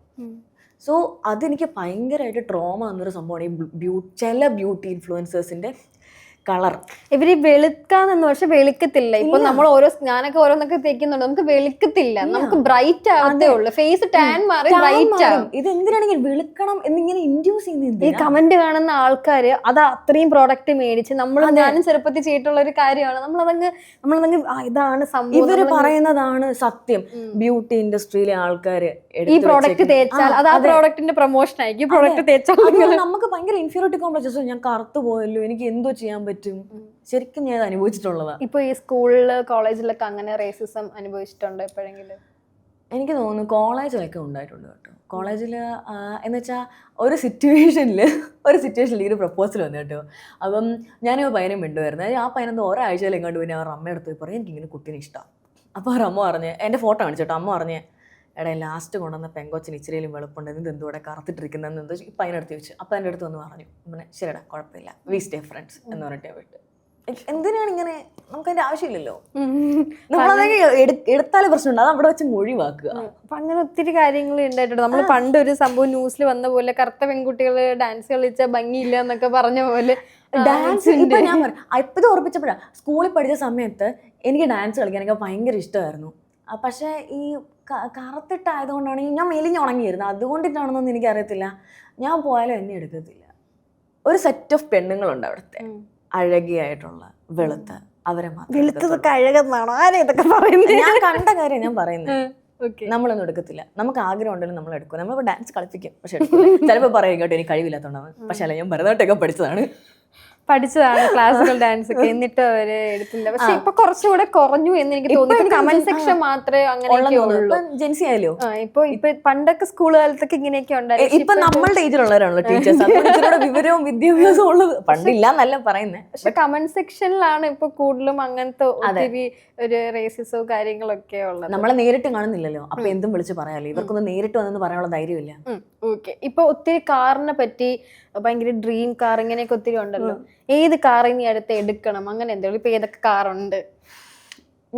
സോ അതെനിക്ക് ഭയങ്കരമായിട്ട് ട്രോമ വന്നൊരു സംഭവമാണ് ഈ ചില ബ്യൂട്ടി ഇൻഫ്ലുവൻസേഴ്സിൻ്റെ കളർ. ഇവര് വെളുക്കാന്ന് പക്ഷെ വെളുക്കത്തില്ല. ഇപ്പൊ നമ്മൾ ഞാനൊക്കെ ഓരോന്നൊക്കെ തേക്കുന്നുണ്ട്, നമുക്ക് വെളുക്കത്തില്ല, നമുക്ക് ബ്രൈറ്റ് ആവത്തേ ഉള്ളു. ഫേസ് ടാൻ മാറി ബ്രൈറ്റ് ആവും. ഇത് എന്തിനാണെങ്കിൽ വെളുക്കണം എന്നിങ്ങനെ ഇൻഡ്യൂസ് ചെയ്യുന്നത്. ഈ കമന്റ് കാണുന്ന ആൾക്കാര് അത് അത്രയും പ്രോഡക്റ്റ് മേടിച്ച് ഞാനും ചെറുപ്പത്തിൽ ചെയ്തിട്ടുള്ള ഒരു കാര്യമാണ്. നമ്മളതങ്ങ് ഇതാണ് സംഭവം, ഇവര് പറയുന്നതാണ് സത്യം. ബ്യൂട്ടി ഇൻഡസ്ട്രിയിലെ ആൾക്കാര് ഈ പ്രോഡക്റ്റ് തേച്ചാൽ അത് ആ പ്രോഡക്റ്റിന്റെ പ്രൊമോഷൻ ആയിരിക്കും. പ്രോഡക്റ്റ് തേച്ചാൽ നമുക്ക് ഭയങ്കര ഇൻഫീരിയോറിറ്റി കോംപ്ലക്സ്. ഞാൻ കറുത്തു പോയല്ലോ, എനിക്ക് എന്തോ ചെയ്യാൻ പറ്റും. ശരിക്കും ഞാൻ അനുഭവിച്ചിട്ടുള്ളതാണ്. ഇപ്പൊ ഈ സ്കൂളില് കോളേജിലൊക്കെ അങ്ങനെ റേസിസം അനുഭവിച്ചിട്ടുണ്ടോ എപ്പോഴെങ്കിലും? എനിക്ക് തോന്നുന്നു കോളേജിലൊക്കെ ഉണ്ടായിട്ടുണ്ട് കേട്ടോ. കോളേജിൽ എന്ന് വെച്ചാൽ ഒരു സിറ്റുവേഷനിൽ ഈ ഒരു പ്രപ്പോസൽ വന്നു കേട്ടോ. അപ്പം ഞാനൊരു പയ്യനെ മിണ്ടുമായിരുന്നു. ആ പയ്യനെന്തോ ഒരാഴ്ചയിൽ എങ്ങോട്ട് പിന്നെ അവരുടെ അമ്മയുടെ അടുത്ത് പറയും എനിക്കിങ്ങനെ കുട്ടീനെ ഇഷ്ടമാണ്. അപ്പോൾ അവർ അമ്മ പറഞ്ഞ് എൻ്റെ ഫോട്ടോ കാണിച്ചിട്ടോ. അമ്മ പറഞ്ഞ് എടാ ലാസ്റ്റ് കൊണ്ടുവന്ന പെങ്കൊച്ചിന് ഇച്ചിരിയിലും വെളുപ്പുണ്ട്, ഇത് എന്തോടെ കറുത്തിട്ടിരിക്കുന്നതെന്ന് എന്തോ ഇപ്പം അതിനടുത്ത് ചോദിച്ചു. അപ്പം എൻ്റെ അടുത്ത് വന്ന് പറഞ്ഞു പിന്നെ ശരിടാ കുഴപ്പമില്ല, വി സ്റ്റേ ഫ്രണ്ട്സ് എന്ന് പറഞ്ഞിട്ടേ പോയിട്ട്. എന്തിനാണ് ഇങ്ങനെ, നമുക്ക് അതിന്റെ ആവശ്യമില്ലല്ലോ. നമ്മളതൊക്കെ എടുത്താലേ പ്രശ്നമുണ്ട്, അത് അവിടെ വെച്ച് ഒഴിവാക്കുക. അപ്പൊ അങ്ങനെ ഒത്തിരി കാര്യങ്ങൾ ഉണ്ടായിട്ടുണ്ട്. നമ്മൾ പണ്ട് ഒരു സംഭവം ന്യൂസിൽ വന്ന പോലെ കറുത്ത പെൺകുട്ടികൾ ഡാൻസ് കളിച്ചാൽ ഭംഗിയില്ല എന്നൊക്കെ പറഞ്ഞ പോലെ ഡാൻസ്. ഇപ്പൊ ഞാൻ പറയാം, ഇപ്പൊ ഇത് ഓർപ്പിച്ചപ്പോഴാ, സ്കൂളിൽ പഠിച്ച സമയത്ത് എനിക്ക് ഡാൻസ് കളിക്കാനൊക്കെ ഭയങ്കര ഇഷ്ടമായിരുന്നു. പക്ഷേ ഈ കറുത്തിട്ടായതുകൊണ്ടാണ് ഞാൻ മെലിഞ്ഞുണങ്ങിയിരുന്നു. അതുകൊണ്ടിട്ടാണെന്നൊന്നും എനിക്കറിയത്തില്ല. ഞാൻ പോയാലും എന്നെ എടുക്കത്തില്ല. ഒരു സെറ്റ് ഓഫ് പെണ്ണുങ്ങളുണ്ട് അവിടുത്തെ, അഴകിയായിട്ടുള്ള വെളുത്ത, അവരെ വെളുത്തതൊക്കെ അഴകെന്നാണോ ആരെ ഇതൊക്കെ പറയുന്നത്? ഞാൻ കണ്ട കാര്യം ഞാൻ പറയുന്നത്. നമ്മളൊന്നും എടുക്കത്തില്ല. നമുക്ക് ആഗ്രഹം ഉണ്ടെങ്കിലും നമ്മൾ എടുക്കും. നമ്മളിപ്പോൾ ഡാൻസ് കളിപ്പിക്കും, പക്ഷെ ചിലപ്പോൾ പറയും കേട്ടോ എനിക്ക് കഴിവില്ലാത്തതുകൊണ്ടാണ്. പക്ഷെ അല്ല, ഞാൻ ഭരതനാട്യമൊക്കെ പഠിച്ചതാണ് ക്ലാസിക്കൽ ഡാൻസ് ഒക്കെ, എന്നിട്ട് അവര് എടുത്തില്ല. പക്ഷെ ഇപ്പൊ കുറച്ചുകൂടെ കുറഞ്ഞു എന്ന് എനിക്ക് തോന്നുന്നു. കമന്റ് സെക്ഷൻ മാത്രമേ അങ്ങനെയൊക്കെ ഉള്ളൂ. ജെൻസി ആയാലോ ഇപ്പൊ പണ്ടൊക്കെ സ്കൂൾ കാലത്തൊക്കെ ഇങ്ങനെയൊക്കെ ഉണ്ടായിരുന്നു. ഇപ്പൊ നമ്മളുടെ ഏജിലുള്ളവരാണല്ലോ ടീച്ചേഴ്സ്, വിവരവും വിദ്യാഭ്യാസവും ഉള്ളത്. പണ്ടില്ല എന്നല്ല പറയുന്നത്, പക്ഷെ കമന്റ് സെക്ഷനിലാണ് ഇപ്പൊ കൂടുതലും അങ്ങനത്തെ ഒത്തിരി ഒരു റേസിസവും കാര്യങ്ങളൊക്കെ ഉള്ളത്. നമ്മളെ നേരിട്ട് കാണുന്നില്ലല്ലോ, അപ്പൊ എന്തും വിളിച്ച് പറയാലോ. ഇവർക്കൊന്നും നേരിട്ട് വന്നെന്ന് പറയാനുള്ള ധൈര്യമില്ല. ഓക്കെ, ഇപ്പൊ ഒത്തിരി കാറിനെ പറ്റി ഭയങ്കര ഡ്രീം കാർ ഇങ്ങനെയൊക്കെ ഒത്തിരി ഉണ്ടല്ലോ. ഏത് കാർ ഇനി അടുത്ത് എടുക്കണം അങ്ങനെ എന്തെങ്കിലും? ഇപ്പൊ ഏതൊക്കെ കാറുണ്ട്?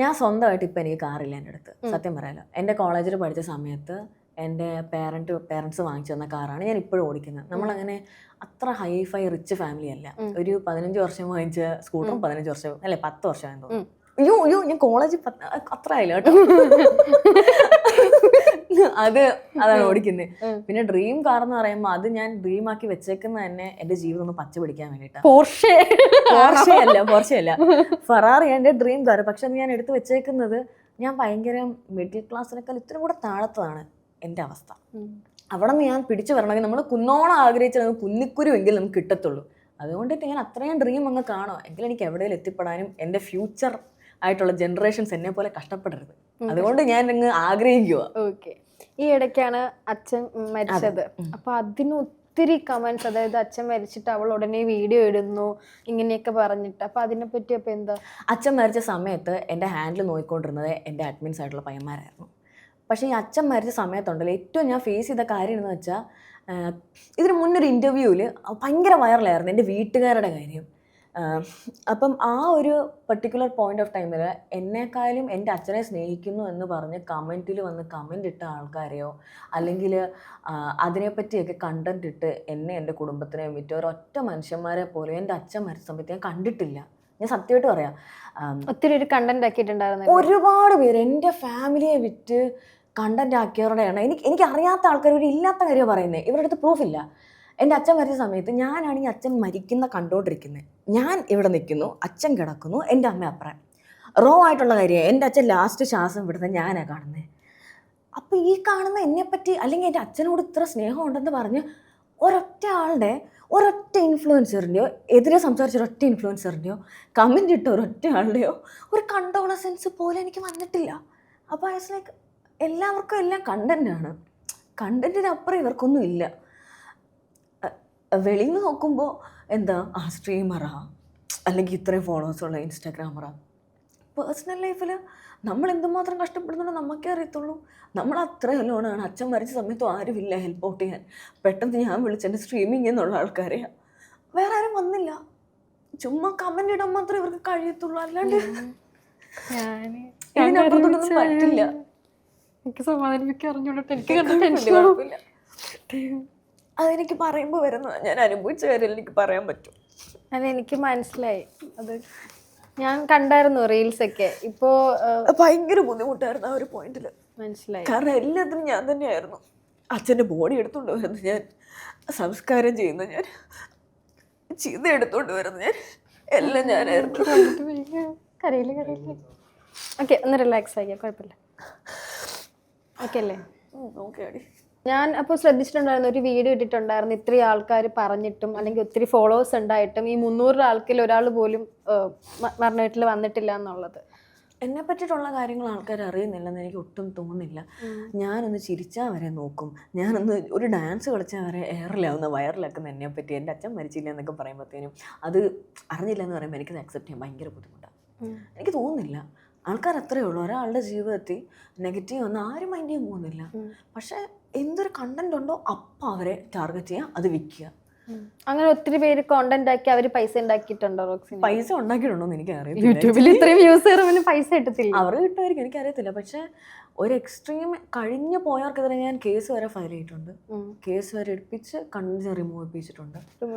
ഞാൻ സ്വന്തമായിട്ട് ഇപ്പം എനിക്ക് കാറില്ല എൻ്റെ അടുത്ത്, സത്യം പറയാലോ. എൻ്റെ കോളേജിൽ പഠിച്ച സമയത്ത് എൻ്റെ പേരൻസ് വാങ്ങിച്ചു തന്ന കാറാണ് ഞാൻ ഇപ്പോഴും ഓടിക്കുന്നത്. നമ്മളങ്ങനെ അത്ര ഹൈഫൈ റിച്ച് ഫാമിലി അല്ല. ഒരു 15 വർഷം വാങ്ങിച്ച സ്കൂട്ടറും 15 വർഷം അല്ലെ 10 വർഷമായെന്ന് തോന്നുന്നു. അയ്യോ ഞാൻ കോളേജിൽ അത്ര ആയില്ല കേട്ടോ. അതാണ് ഓടിക്കുന്നത്. പിന്നെ ഡ്രീം കാർ എന്ന് പറയുമ്പോൾ അത് ഞാൻ ഡ്രീം ആക്കി വെച്ചേക്കുന്ന തന്നെ എന്റെ ജീവിതം ഒന്ന് പച്ച പിടിക്കാൻ വേണ്ടിയിട്ടാണ്. പോർഷെ അല്ല ഫെറാറി എന്റെ ഡ്രീം കാർ. പക്ഷെ അത് ഞാൻ എടുത്ത് വെച്ചേക്കുന്നത്, ഞാൻ ഭയങ്കര മിഡിൽ ക്ലാസ്സിനേക്കാൾ ഇത്രയും കൂടെ താഴത്താണ് എൻ്റെ അവസ്ഥ. അവിടെ നിന്ന് ഞാൻ പിടിച്ചു വരണമെങ്കിൽ നമ്മൾ കുന്നോളം ആഗ്രഹിച്ചാൽ കുന്നിക്കുരു എങ്കിലും നമുക്ക് കിട്ടത്തുള്ളൂ. അതുകൊണ്ടിട്ട് ഞാൻ അത്രയും ഡ്രീം അങ്ങ് കാണും. എങ്കിലും എനിക്ക് എവിടെയെങ്കിലും എത്തിപ്പെടാനും എൻ്റെ ഫ്യൂച്ചർ ആയിട്ടുള്ള ജനറേഷൻസ് എന്നെ പോലെ കഷ്ടപ്പെടരുത്. അതുകൊണ്ട് ഞാൻ അങ്ങ് ആഗ്രഹിക്കുക. ഓക്കെ, ഈ ഇടയ്ക്കാണ് അച്ഛൻ മരിച്ചത്. അപ്പൊ അതിന് ഒത്തിരി കമന്റ്സ്, അതായത് അച്ഛൻ മരിച്ചിട്ട് അവൾ ഉടനെ വീഡിയോ ഇടുന്നു ഇങ്ങനെയൊക്കെ പറഞ്ഞിട്ട്. അപ്പൊ അതിനെ പറ്റി അപ്പൊ എന്താ? അച്ഛൻ മരിച്ച സമയത്ത് എൻ്റെ ഹാൻഡിൽ നോക്കിക്കൊണ്ടിരുന്നത് എൻ്റെ അഡ്മിൻസ് ആയിട്ടുള്ള പയ്യന്മാരായിരുന്നു. പക്ഷേ ഈ അച്ഛൻ മരിച്ച സമയത്തുണ്ടല്ലോ ഏറ്റവും ഞാൻ ഫേസ് ചെയ്ത കാര്യം എന്ന് വെച്ചാൽ, ഇതിന് മുന്നൊരു ഇൻ്റർവ്യൂവിൽ ഭയങ്കര വൈറലായിരുന്നു എൻ്റെ വീട്ടുകാരുടെ കാര്യം. അപ്പം ആ ഒരു പർട്ടിക്കുലർ പോയിന്റ് ഓഫ് ടൈമിൽ എന്നെക്കാളും എൻ്റെ അച്ഛനെ സ്നേഹിക്കുന്നു എന്ന് പറഞ്ഞ് കമൻറ്റിൽ വന്ന് കമൻ്റ് ഇട്ട ആൾക്കാരെയോ അല്ലെങ്കിൽ അതിനെപ്പറ്റിയൊക്കെ കണ്ടന്റ് ഇട്ട് എന്നെ എൻ്റെ കുടുംബത്തിനെ വിറ്റ് ഒരൊറ്റ മനുഷ്യന്മാരെ പോലും എൻ്റെ അച്ഛൻ മരിച്ച സമയത്ത് ഞാൻ കണ്ടിട്ടില്ല. ഞാൻ സത്യമായിട്ട് പറയാം, ഒത്തിരി ഒരു കണ്ടന്റ് ആക്കിയിട്ടുണ്ടായിരുന്നു. ഒരുപാട് പേര് എൻ്റെ ഫാമിലിയെ വിറ്റ് കണ്ടന്റ് ആക്കിയവരുടെ എണ്ണം എനിക്ക് അറിയാത്ത ആൾക്കാർ ഒരു ഇല്ലാത്ത കാര്യം പറയുന്നത്. ഇവരുടെ അടുത്ത് പ്രൂഫില്ല. എൻ്റെ അച്ഛൻ മരിച്ച സമയത്ത് ഞാനാണെങ്കിൽ അച്ഛൻ മരിക്കുന്ന കണ്ടുകൊണ്ടിരിക്കുന്നത്. ഞാൻ ഇവിടെ നിൽക്കുന്നു, അച്ഛൻ കിടക്കുന്നു, എൻ്റെ അമ്മ അപ്പുറം. റോ ആയിട്ടുള്ള കാര്യമാണ്. എൻ്റെ അച്ഛൻ ലാസ്റ്റ് ശ്വാസം വിടുന്നത് ഞാനാണ് കാണുന്നത്. അപ്പോൾ ഈ കാണുന്ന എന്നെപ്പറ്റി അല്ലെങ്കിൽ എൻ്റെ അച്ഛനോട് ഇത്ര സ്നേഹം ഉണ്ടെന്ന് പറഞ്ഞ് ഒരൊറ്റ ഇൻഫ്ലുവൻസറിൻ്റെയോ എതിരെ സംസാരിച്ച ഒരൊറ്റ ഇൻഫ്ലുവൻസറിൻ്റെയോ കമൻ്റ് ഇട്ട ഒരൊറ്റ ആളുടെയോ ഒരു കണ്ടോളസെൻസ് പോലെ എനിക്ക് വന്നിട്ടില്ല. അപ്പോൾ ഐസ് ലൈക്ക് എല്ലാവർക്കും എല്ലാം കണ്ടൻറ്റാണ്. കണ്ടൻറ്റിനപ്പുറം ഇവർക്കൊന്നും ഇല്ല. വെളിയിൽ നിന്ന് നോക്കുമ്പോൾ എന്താ സ്ട്രീമറാ അല്ലെങ്കിൽ ഇത്രയും ഫോളോവേഴ്സുള്ള ഇൻസ്റ്റാഗ്രാമറാ. പേഴ്സണൽ ലൈഫിൽ നമ്മൾ എന്തുമാത്രം കഷ്ടപ്പെടുന്നുണ്ടോ നമുക്കേ അറിയത്തുള്ളൂ. നമ്മൾ അത്ര ലോണാണ്. അച്ഛൻ മരിച്ച സമയത്തും ആരുമില്ല ഹെൽപ്പ് ഔട്ട് ചെയ്യാൻ. പെട്ടെന്ന് ഞാൻ വിളിച്ചെൻ്റെ സ്ട്രീമിങ് എന്നുള്ള ആൾക്കാരെയാണ്, വേറെ ആരും വന്നില്ല. ചുമ്മാ കമൻ്റ് ഇടാൻ മാത്രമേ ഇവർക്ക് കഴിയത്തുള്ളൂ. അല്ലാണ്ട് ഇതിനപ്പുറത്തൊന്നും പറ്റില്ല. എനിക്ക് സമാധാനിപ്പിക്കാൻ അറിഞ്ഞോട്ടെ, എനിക്ക് അതെനിക്ക് പറയുമ്പോൾ വരുന്നത് ഞാൻ അനുഭവിച്ച കാര്യം എനിക്ക് പറയാൻ പറ്റും. അല്ല എനിക്ക് മനസ്സിലായി അത്. ഞാൻ കണ്ടായിരുന്നു റീൽസ് ഒക്കെ. ഇപ്പോ ഭയങ്കര ബുദ്ധിമുട്ടായിരുന്നു ആ ഒരു പോയിന്റിൽ. മനസ്സിലായി. കാരണം എല്ലാത്തിനും ഞാൻ തന്നെയായിരുന്നു. അച്ഛൻ്റെ ബോഡി എടുത്തുകൊണ്ട് വരുന്നത് ഞാൻ, സംസ്കാരം ചെയ്യുന്നത് ഞാൻ, ചീത എടുത്തുകൊണ്ട് വരുന്നത് ഞാൻ, എല്ലാം ഞാനായിരുന്നു. കരയില് കരയില്. ഓക്കെ, ഒന്ന് റിലാക്സ് ആക്കിയാ കുഴപ്പമില്ല. ഓക്കെ അല്ലേ? ഓക്കെ ആടി. ഞാൻ അപ്പോൾ ശ്രദ്ധിച്ചിട്ടുണ്ടായിരുന്നു, ഒരു വീഡിയോ ഇട്ടിട്ടുണ്ടായിരുന്നു, ഇത്രയും ആൾക്കാർ പറഞ്ഞിട്ടും അല്ലെങ്കിൽ ഒത്തിരി ഫോളോവേഴ്സ് ഉണ്ടായിട്ടും ഈ 300 ആൾക്കിൽ ഒരാൾ പോലും മരണ വീട്ടിൽ വന്നിട്ടില്ല എന്നുള്ളത്. എന്നെ പറ്റിയിട്ടുള്ള കാര്യങ്ങൾ ആൾക്കാർ അറിയുന്നില്ലെന്ന് എനിക്ക് ഒട്ടും തോന്നുന്നില്ല. ഞാനൊന്ന് ചിരിച്ചാൽ വരെ നോക്കും, ഞാനൊന്ന് ഒരു ഡാൻസ് കളിച്ചാൽ വരെ എയറിലാവുന്ന വയറിലാക്കുന്ന എന്നെ പറ്റി, എൻ്റെ അച്ഛൻ മരിച്ചില്ല എന്നൊക്കെ പറയുമ്പോഴത്തേനും അത് അറിഞ്ഞില്ല എന്ന് പറയുമ്പോൾ എനിക്കത് അക്സെപ്റ്റ് ചെയ്യാൻ ഭയങ്കര ബുദ്ധിമുട്ടാണ്. എനിക്ക് തോന്നുന്നില്ല. ആൾക്കാർ അത്രയേ ഉള്ളൂ. ഒരാളുടെ ജീവിതത്തിൽ നെഗറ്റീവ് ഒന്നും ആരും മൈൻഡ് ചെയ്യാൻ പോകുന്നില്ല. പക്ഷേ എന്തൊരു കണ്ടന്റ് ഉണ്ടോ അപ്പം അവരെ ടാർഗറ്റ് ചെയ്യുക, അത് വിൽക്കുക. അങ്ങനെ ഒത്തിരി പേര് കോണ്ടന്റ് ആക്കി അവർ പൈസ ഉണ്ടാക്കിയിട്ടുണ്ടോ റോക്സിന്? പൈസ ഉണ്ടാക്കിയിട്ടുണ്ടോ എന്ന് എനിക്കറിയാം. യൂട്യൂബിൽ ഇത്രയും വ്യൂസ് കയറുമ്പോൾ പൈസ കിട്ടത്തില്ല. അവർക്ക് കിട്ടുമായിരിക്കും, എനിക്കറിയത്തില്ല. പക്ഷെ ഒരു എക്സ്ട്രീം കഴിഞ്ഞു പോയവർക്കെതിരെ ഞാൻ കേസ് വരെ ഫയൽ ചെയ്തിട്ടുണ്ട്. കേസ് വരെ എടുപ്പിച്ച് കണ്ണിന് റിമൂവ് ചെയ്യിപ്പിച്ചിട്ടുണ്ട്.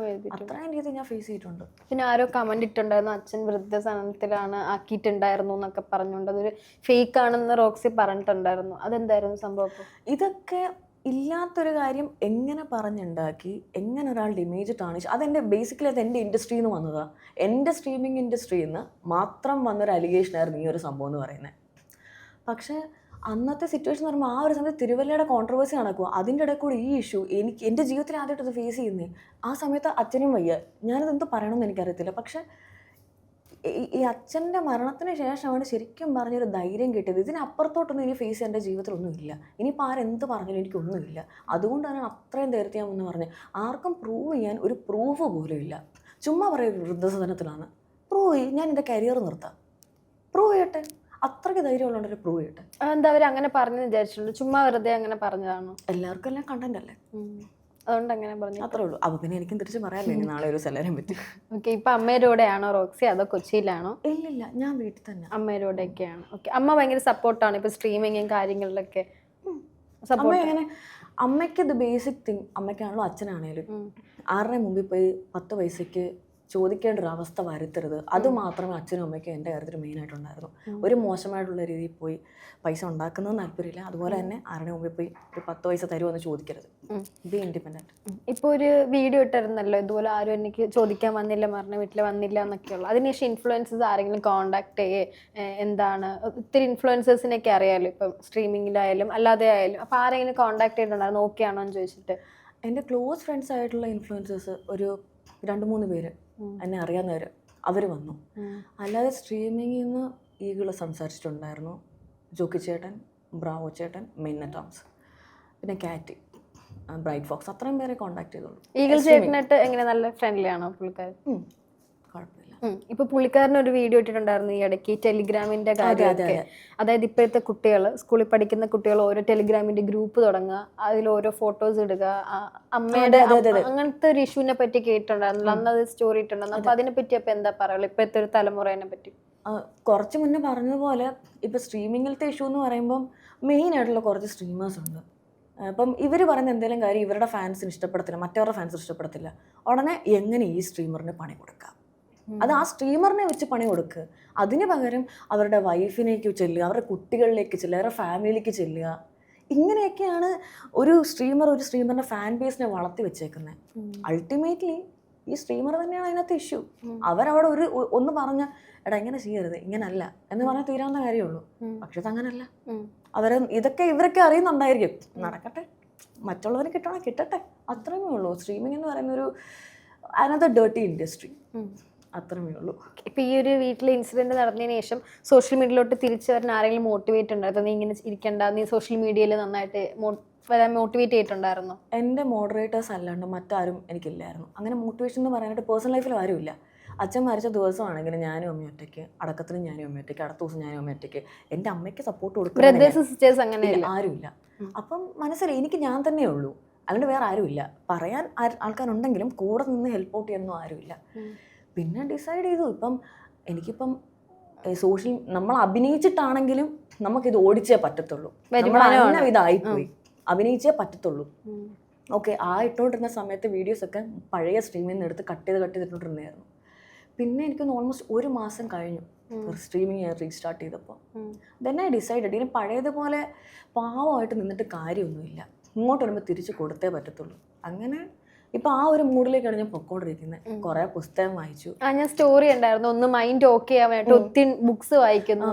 അത്രയും രീതി ഞാൻ ഫേസ് ചെയ്തിട്ടുണ്ട്. പിന്നെ ആരോ കമന്റ് ഇട്ടുണ്ടായിരുന്നു, അച്ഛൻ വൃദ്ധസദനത്തിലാണ് ആക്കിയിട്ടുണ്ടായിരുന്നു എന്നൊക്കെ പറഞ്ഞുകൊണ്ട് അതൊരു ഫേക്ക് ആണെന്ന് റോക്സി പറഞ്ഞിട്ടുണ്ടായിരുന്നു. അതെന്തായിരുന്നു സംഭവം? ഇതൊക്കെ ഇല്ലാത്തൊരു കാര്യം എങ്ങനെ പറഞ്ഞുണ്ടാക്കി, എങ്ങനെ ഒരാളുടെ ഇമേജ് ടാണിച്ച്, അതെൻ്റെ ബേസിക്കലി അത് എൻ്റെ ഇൻഡസ്ട്രിയിൽ നിന്ന് വന്നതാണ്. എൻ്റെ സ്ട്രീമിംഗ് ഇൻഡസ്ട്രിയിൽ നിന്ന് മാത്രം വന്നൊരു അലിഗേഷനായിരുന്നു ഈ ഒരു സംഭവം എന്ന് പറയുന്നത്. പക്ഷേ അന്നത്തെ സിറ്റുവേഷൻ എന്ന് പറയുമ്പോൾ ആ ഒരു സമയത്ത് തിരുവല്ലയുടെ കോൺട്രവേഴ്സി നടക്കുക, അതിൻ്റെ ഇടയിൽ കൂടി ഈ ഇഷ്യൂ എനിക്ക് എൻ്റെ ജീവിതത്തിൽ ആദ്യമായിട്ടത് ഫേസ് ചെയ്യുന്നേ. ആ സമയത്ത് അച്ഛനും വയ്യ, ഞാനത് എന്ത് പറയണമെന്ന് എനിക്കറിയത്തില്ല. പക്ഷേ ഈ അച്ഛൻ്റെ മരണത്തിന് ശേഷമാണ് ശരിക്കും പറഞ്ഞൊരു ധൈര്യം കിട്ടിയത്. ഇതിനപ്പുറത്തോട്ടൊന്നും ഇനി ഫേസ് ചെയ്യേണ്ട ജീവിതത്തിലൊന്നുമില്ല. ഇനിയിപ്പോൾ ആരെന്ത് പറഞ്ഞാലും എനിക്കൊന്നുമില്ല. അതുകൊണ്ടാണ് അത്രയും ധൈര്യമാണെന്ന് പറഞ്ഞത്. ആർക്കും പ്രൂവ് ചെയ്യാൻ ഒരു പ്രൂഫ് പോലും ഇല്ല. ചുമ്മാ പറയും വൃദ്ധസദനത്തിലാണ്, പ്രൂവ് ചെയ്യും, ഞാൻ എൻ്റെ കരിയർ നിർത്താം, പ്രൂവ് ചെയ്യട്ടെ. അത്രയ്ക്ക് ധൈര്യമുള്ളവരെ പ്രൂവ് ചെയ്യട്ടെ. എന്താ അവർ അങ്ങനെ പറഞ്ഞു വിചാരിച്ചിട്ടുണ്ട്? ചുമ്മാ വെറുതെ അങ്ങനെ പറഞ്ഞതാണോ? എല്ലാവർക്കും എല്ലാം കണ്ടന്റ് അല്ലേ, അതുകൊണ്ട് അങ്ങനെ പറഞ്ഞു, അത്രേ ഉള്ളൂ. അപ്പോൾ പിന്നെ എനിക്കും തിരിച്ച് പറയാമല്ലോ ഇനി നാളെ ഒരു സ്ഥലം പറ്റി. ഓക്കെ, ഇപ്പം അമ്മയുടെ കൂടെയാണോ റോക്സി, അതോ കൊച്ചിയിലാണോ? ഇല്ലില്ല, ഞാൻ വീട്ടിൽ തന്നെ. അമ്മയുടെ കൂടെയൊക്കെയാണ്. ഓക്കെ, അമ്മ ഭയങ്കര സപ്പോർട്ടാണ് ഇപ്പോൾ സ്ട്രീമിങ്ങും കാര്യങ്ങളിലൊക്കെ? അമ്മ എങ്ങനെ? അമ്മയ്ക്ക് ഇത് ബേസിക് തിങ്. അമ്മയ്ക്കാണല്ലോ അച്ഛനാണേലും ആരുടെ മുമ്പിൽ പോയി 10 പൈസയ്ക്ക് ചോദിക്കേണ്ട ഒരു അവസ്ഥ വരുത്തരുത്. അത് മാത്രമേ അച്ഛനും അമ്മയ്ക്കും എൻ്റെ കാര്യത്തിൽ മെയിനായിട്ടുണ്ടായിരുന്നു. ഒരു മോശമായിട്ടുള്ള രീതിയിൽ പോയി പൈസ ഉണ്ടാക്കുന്നത് താല്പര്യമില്ല. അതുപോലെ തന്നെ ആരുടെ മുമ്പിൽ പോയി ഒരു 10 പൈസ തരുമെന്ന് ചോദിക്കരുത്. B independent. ഇപ്പോൾ ഒരു വീഡിയോ ഇട്ടിരുന്നല്ലോ, ഇതുപോലെ ആരും എനിക്ക് ചോദിക്കാൻ വന്നില്ല, മരണ വീട്ടിൽ വന്നില്ല എന്നൊക്കെയുള്ള. അതിനുശേഷം ഇൻഫ്ലുവൻസേഴ്സ് ആരെങ്കിലും കോൺടാക്ട് ചെയ്യേ എന്താണ്? ഒത്തിരി ഇൻഫ്ലുവൻസേഴ്സിനൊക്കെ അറിയാമല്ലോ ഇപ്പം സ്ട്രീമിങ്ങിലായാലും അല്ലാതെ ആയാലും. അപ്പോൾ ആരെങ്കിലും കോൺടാക്ട് ചെയ്തിട്ടുണ്ടായിരുന്നു ഓക്കെ ആണോ എന്ന് ചോദിച്ചിട്ട്? എൻ്റെ ക്ലോസ് ഫ്രണ്ട്സ് ആയിട്ടുള്ള ഇൻഫ്ലുവൻസേഴ്സ് ഒരു 2-3 പേര് എന്നെ അറിയാവുന്നവർ, അവർ വന്നു. അല്ലാതെ സ്ട്രീമിങ്ങിൽ നിന്ന് ഈഗിള് സംസാരിച്ചിട്ടുണ്ടായിരുന്നു, ജോക്കി ചേട്ടൻ, ബ്രാവോ ചേട്ടൻ, മെയിൻ ടോംസ്, പിന്നെ കാറ്റി, ബ്രൈറ്റ് ഫോക്സ്, അത്രയും പേരെ കോൺടാക്ട് ചെയ്തോളൂ. ഈഗിൾ ചേട്ടനായിട്ട് എങ്ങനെ നല്ല ഫ്രണ്ട്ലി ആണോ പുള്ളിക്കാരൻ? കുഴപ്പമില്ല. ഇപ്പൊ പുള്ളിക്കാരൻ ഒരു വീഡിയോ ഇട്ടിട്ടുണ്ടായിരുന്നു ഈ ഇടയ്ക്ക്, ടെലിഗ്രാമിന്റെ കാര്യമൊക്കെ. അതായത് ഇപ്പോഴത്തെ കുട്ടികൾ, സ്കൂളിൽ പഠിക്കുന്ന കുട്ടികൾ ഓരോ ടെലിഗ്രാമിന്റെ ഗ്രൂപ്പ് തുടങ്ങുക, അതിൽ ഓരോ ഫോട്ടോസ് ഇടുക, അമ്മയുടെ അങ്ങനത്തെ ഒരു ഇഷ്യൂവിനെ പറ്റി കേട്ടിട്ടുണ്ടായിരുന്നു, അന്ന് അത് സ്റ്റോറി ഇട്ടുണ്ടായിരുന്നു. അപ്പൊ അതിനെ പറ്റി അപ്പൊ എന്താ പറയുള്ളൂ ഇപ്പോഴത്തെ ഒരു തലമുറയെ പറ്റി? കുറച്ച് മുന്നേ പറഞ്ഞതുപോലെ ഇപ്പൊ സ്ട്രീമിങ്ങിലത്തെ ഇഷ്യൂ എന്ന് പറയുമ്പം മെയിൻ ആയിട്ടുള്ള കുറച്ച് സ്ട്രീമേഴ്സ് ഉണ്ട്. അപ്പം ഇവർ പറയുന്ന എന്തെങ്കിലും കാര്യം ഇവരുടെ ഫാൻസിന് ഇഷ്ടപ്പെടത്തില്ല, മറ്റവരുടെ ഫാൻസിന് ഇഷ്ടപ്പെടത്തില്ല. ഉടനെ എങ്ങനെ ഈ സ്ട്രീമറിന് പണി കൊടുക്കാം, അത് ആ സ്ട്രീമറിനെ വെച്ച് പണി കൊടുക്കുക. അതിന് പകരം അവരുടെ വൈഫിനേക്ക് ചെല്ലുക, അവരുടെ കുട്ടികളിലേക്ക് ചെല്ലുക, അവരുടെ ഫാമിലിക്ക് ചെല്ലുക. ഇങ്ങനെയൊക്കെയാണ് ഒരു സ്ട്രീമറിൻ്റെ ഫാൻ ബേസിനെ വളർത്തി വെച്ചേക്കുന്നത്. അൾട്ടിമേറ്റ്ലി ഈ സ്ട്രീമർ തന്നെയാണ് അതിനകത്ത് ഇഷ്യൂ. അവരവിടെ ഒന്ന് പറഞ്ഞ എടാ ഇങ്ങനെ ചെയ്യരുത്, ഇങ്ങനല്ല എന്ന് പറഞ്ഞാൽ തീരാവുന്ന കാര്യമുള്ളൂ. പക്ഷെ അതങ്ങനല്ല. ഇവരൊക്കെ അറിയുന്നുണ്ടായിരിക്കും, നടക്കട്ടെ, മറ്റുള്ളവന് കിട്ടണോ കിട്ടട്ടെ, അത്രമേ ഉള്ളൂ. സ്ട്രീമിംഗ് എന്ന് പറയുന്ന ഒരു അനദർ ഡേർട്ടി ഇൻഡസ്ട്രി, അത്രമേ ഉള്ളൂ. ഇപ്പം ഈ ഒരു വീട്ടിലെ ഇൻസിഡന്റ് നടന്നതിന് ശേഷം സോഷ്യൽ മീഡിയയിലോട്ട് തിരിച്ചു വരാൻ ആരെങ്കിലും മോട്ടിവേറ്റ് ഉണ്ടായിരുന്നു? നീ ഇങ്ങനെ ഇരിക്കണ്ട, നീ സോഷ്യൽ മീഡിയയിൽ നന്നായിട്ട് വരാൻ മോട്ടിവേറ്റ് ചെയ്തിട്ടുണ്ടായിരുന്നു? എൻ്റെ മോഡറേറ്റേഴ്സ് അല്ലാണ്ട് മറ്റാരും എനിക്കില്ലായിരുന്നു. അങ്ങനെ മോട്ടിവേഷൻ എന്ന് പറയാനായിട്ട് പേഴ്സണൽ ലൈഫിൽ ആരുമില്ല. അച്ഛൻ മരിച്ച ദിവസമാണെങ്കിൽ ഞാനും അമ്മ ഒറ്റയ്ക്ക്, അടക്കത്തിനും ഞാനും അമ്മ ഒറ്റയ്ക്ക്, അടുത്ത ദിവസം ഞാനും അമ്മ ഒറ്റയ്ക്ക്. എൻ്റെ അമ്മയ്ക്ക് സപ്പോർട്ട് കൊടുക്കാൻ ആരുമില്ല. അപ്പം മനസ്സിലായി എനിക്ക് ഞാൻ തന്നെ ഉള്ളൂ, അതുകൊണ്ട് വേറെ ആരുമില്ല. പറയാൻ ആൾക്കാരുണ്ടെങ്കിലും കൂടെ നിന്ന് ഹെൽപ്പ് ഔട്ട് ചെയ്യാനൊന്നും ആരുമില്ല. പിന്നെ ഡിസൈഡ് ചെയ്തു, എനിക്കിപ്പം നമ്മൾ അഭിനയിച്ചിട്ടാണെങ്കിലും നമുക്കിത് ഓടിച്ചേ പറ്റത്തുള്ളൂ. നമ്മൾ ഇതായിപ്പോയി, അഭിനയിച്ചേ പറ്റത്തുള്ളൂ. ഓക്കെ, ആ ഇട്ടുകൊണ്ടിരുന്ന സമയത്ത് വീഡിയോസൊക്കെ പഴയ സ്ട്രീമിൽ നിന്ന് എടുത്ത് കട്ട് ചെയ്തിട്ടുണ്ടായിരുന്നു. പിന്നെ എനിക്കൊന്ന് ഓൾമോസ്റ്റ് 1 മാസം കഴിഞ്ഞു സ്ട്രീമിങ് റീസ്റ്റാർട്ട് ചെയ്തപ്പോൾ. ദെൻ ഐ ഡിസൈഡഡ് ഇനി പഴയതുപോലെ പാവമായിട്ട് നിന്നിട്ട് കാര്യമൊന്നുമില്ല, ഇങ്ങോട്ട് വരുമ്പോൾ തിരിച്ച് കൊടുത്തേ പറ്റത്തുള്ളൂ. അങ്ങനെ ഇപ്പം ആ ഒരു മൂഡിലേക്കാണ് ഞാൻ പൊക്കോണ്ടിരിക്കുന്നത്. കുറേ പുസ്തകം വായിച്ചു. ഞാൻ സ്റ്റോറി ഉണ്ടായിരുന്നു, ഒന്ന് മൈൻഡ് ഓക്കെ ആവാൻ വേണ്ടി ഒത്തിരി ബുക്സ് വായിക്കുന്നു.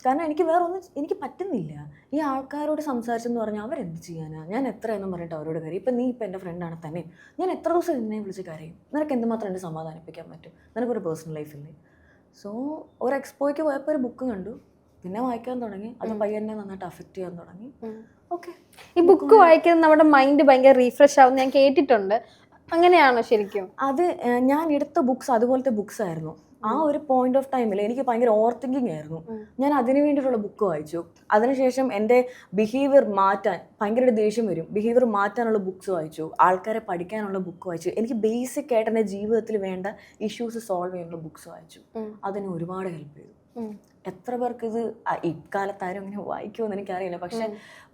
കാരണം എനിക്ക് വേറെ ഒന്നും എനിക്ക് പറ്റുന്നില്ല. ഈ ആൾക്കാരോട് സംസാരിച്ചെന്ന് പറഞ്ഞാൽ അവരെന്ത് ചെയ്യാനാ? ഞാൻ എത്രയെന്നും പറഞ്ഞിട്ട് അവരോട് കാര്യം. ഇപ്പം നീ ഇപ്പം എൻ്റെ ഫ്രണ്ടാണ് തന്നെ, ഞാൻ എത്ര ദിവസം എന്നെ വിളിച്ച് കാര്യം? നിനക്ക് എന്തുമാത്രം എന്നെ സമാധാനിപ്പിക്കാൻ പറ്റും? നിനക്കൊരു പേഴ്സണൽ ലൈഫില്ലേ? സോ ഒരു എക്സ്പോയ്ക്ക് പോയപ്പോൾ ഒരു ബുക്ക് കണ്ടു, പിന്നെ വായിക്കാൻ തുടങ്ങി. അത് പയ്യനെ നന്നായിട്ട് അഫക്റ്റ് ചെയ്യാൻ തുടങ്ങി. ഓക്കെ, ഈ ബുക്ക് വായിക്കുന്നത് നമ്മുടെ മൈൻഡ് ഭയങ്കര റീഫ്രഷ് ആവും ഞാൻ കേട്ടിട്ടുണ്ട്. അങ്ങനെയാണോ ശരിക്കും? അത് ഞാൻ എടുത്ത ബുക്സ് അതുപോലത്തെ ബുക്സ് ആയിരുന്നു. ആ ഒരു പോയിന്റ് ഓഫ് ടൈമിൽ എനിക്ക് ഭയങ്കര ഓവർ തിങ്കിങ് ആയിരുന്നു. ഞാൻ അതിന് വേണ്ടിയിട്ടുള്ള ബുക്ക് വായിച്ചു. അതിനുശേഷം എൻ്റെ ബിഹേവിയർ മാറ്റാൻ ഭയങ്കര ദേഷ്യം വരും, ബിഹേവിയർ മാറ്റാനുള്ള ബുക്സ് വായിച്ചു, ആൾക്കാരെ പഠിക്കാനുള്ള ബുക്ക് വായിച്ചു. എനിക്ക് ബേസിക് ആയിട്ട് എൻ്റെ ജീവിതത്തിൽ വേണ്ട ഇഷ്യൂസ് സോൾവ് ചെയ്യാനുള്ള ബുക്സ് വായിച്ചു. അതിന് ഒരുപാട് ഹെൽപ്പ് ചെയ്തു. എത്ര പേർക്ക് ഇത് ഇക്കാലത്താരും അങ്ങനെ വായിക്കുമെന്ന് എനിക്കറിയില്ല, പക്ഷെ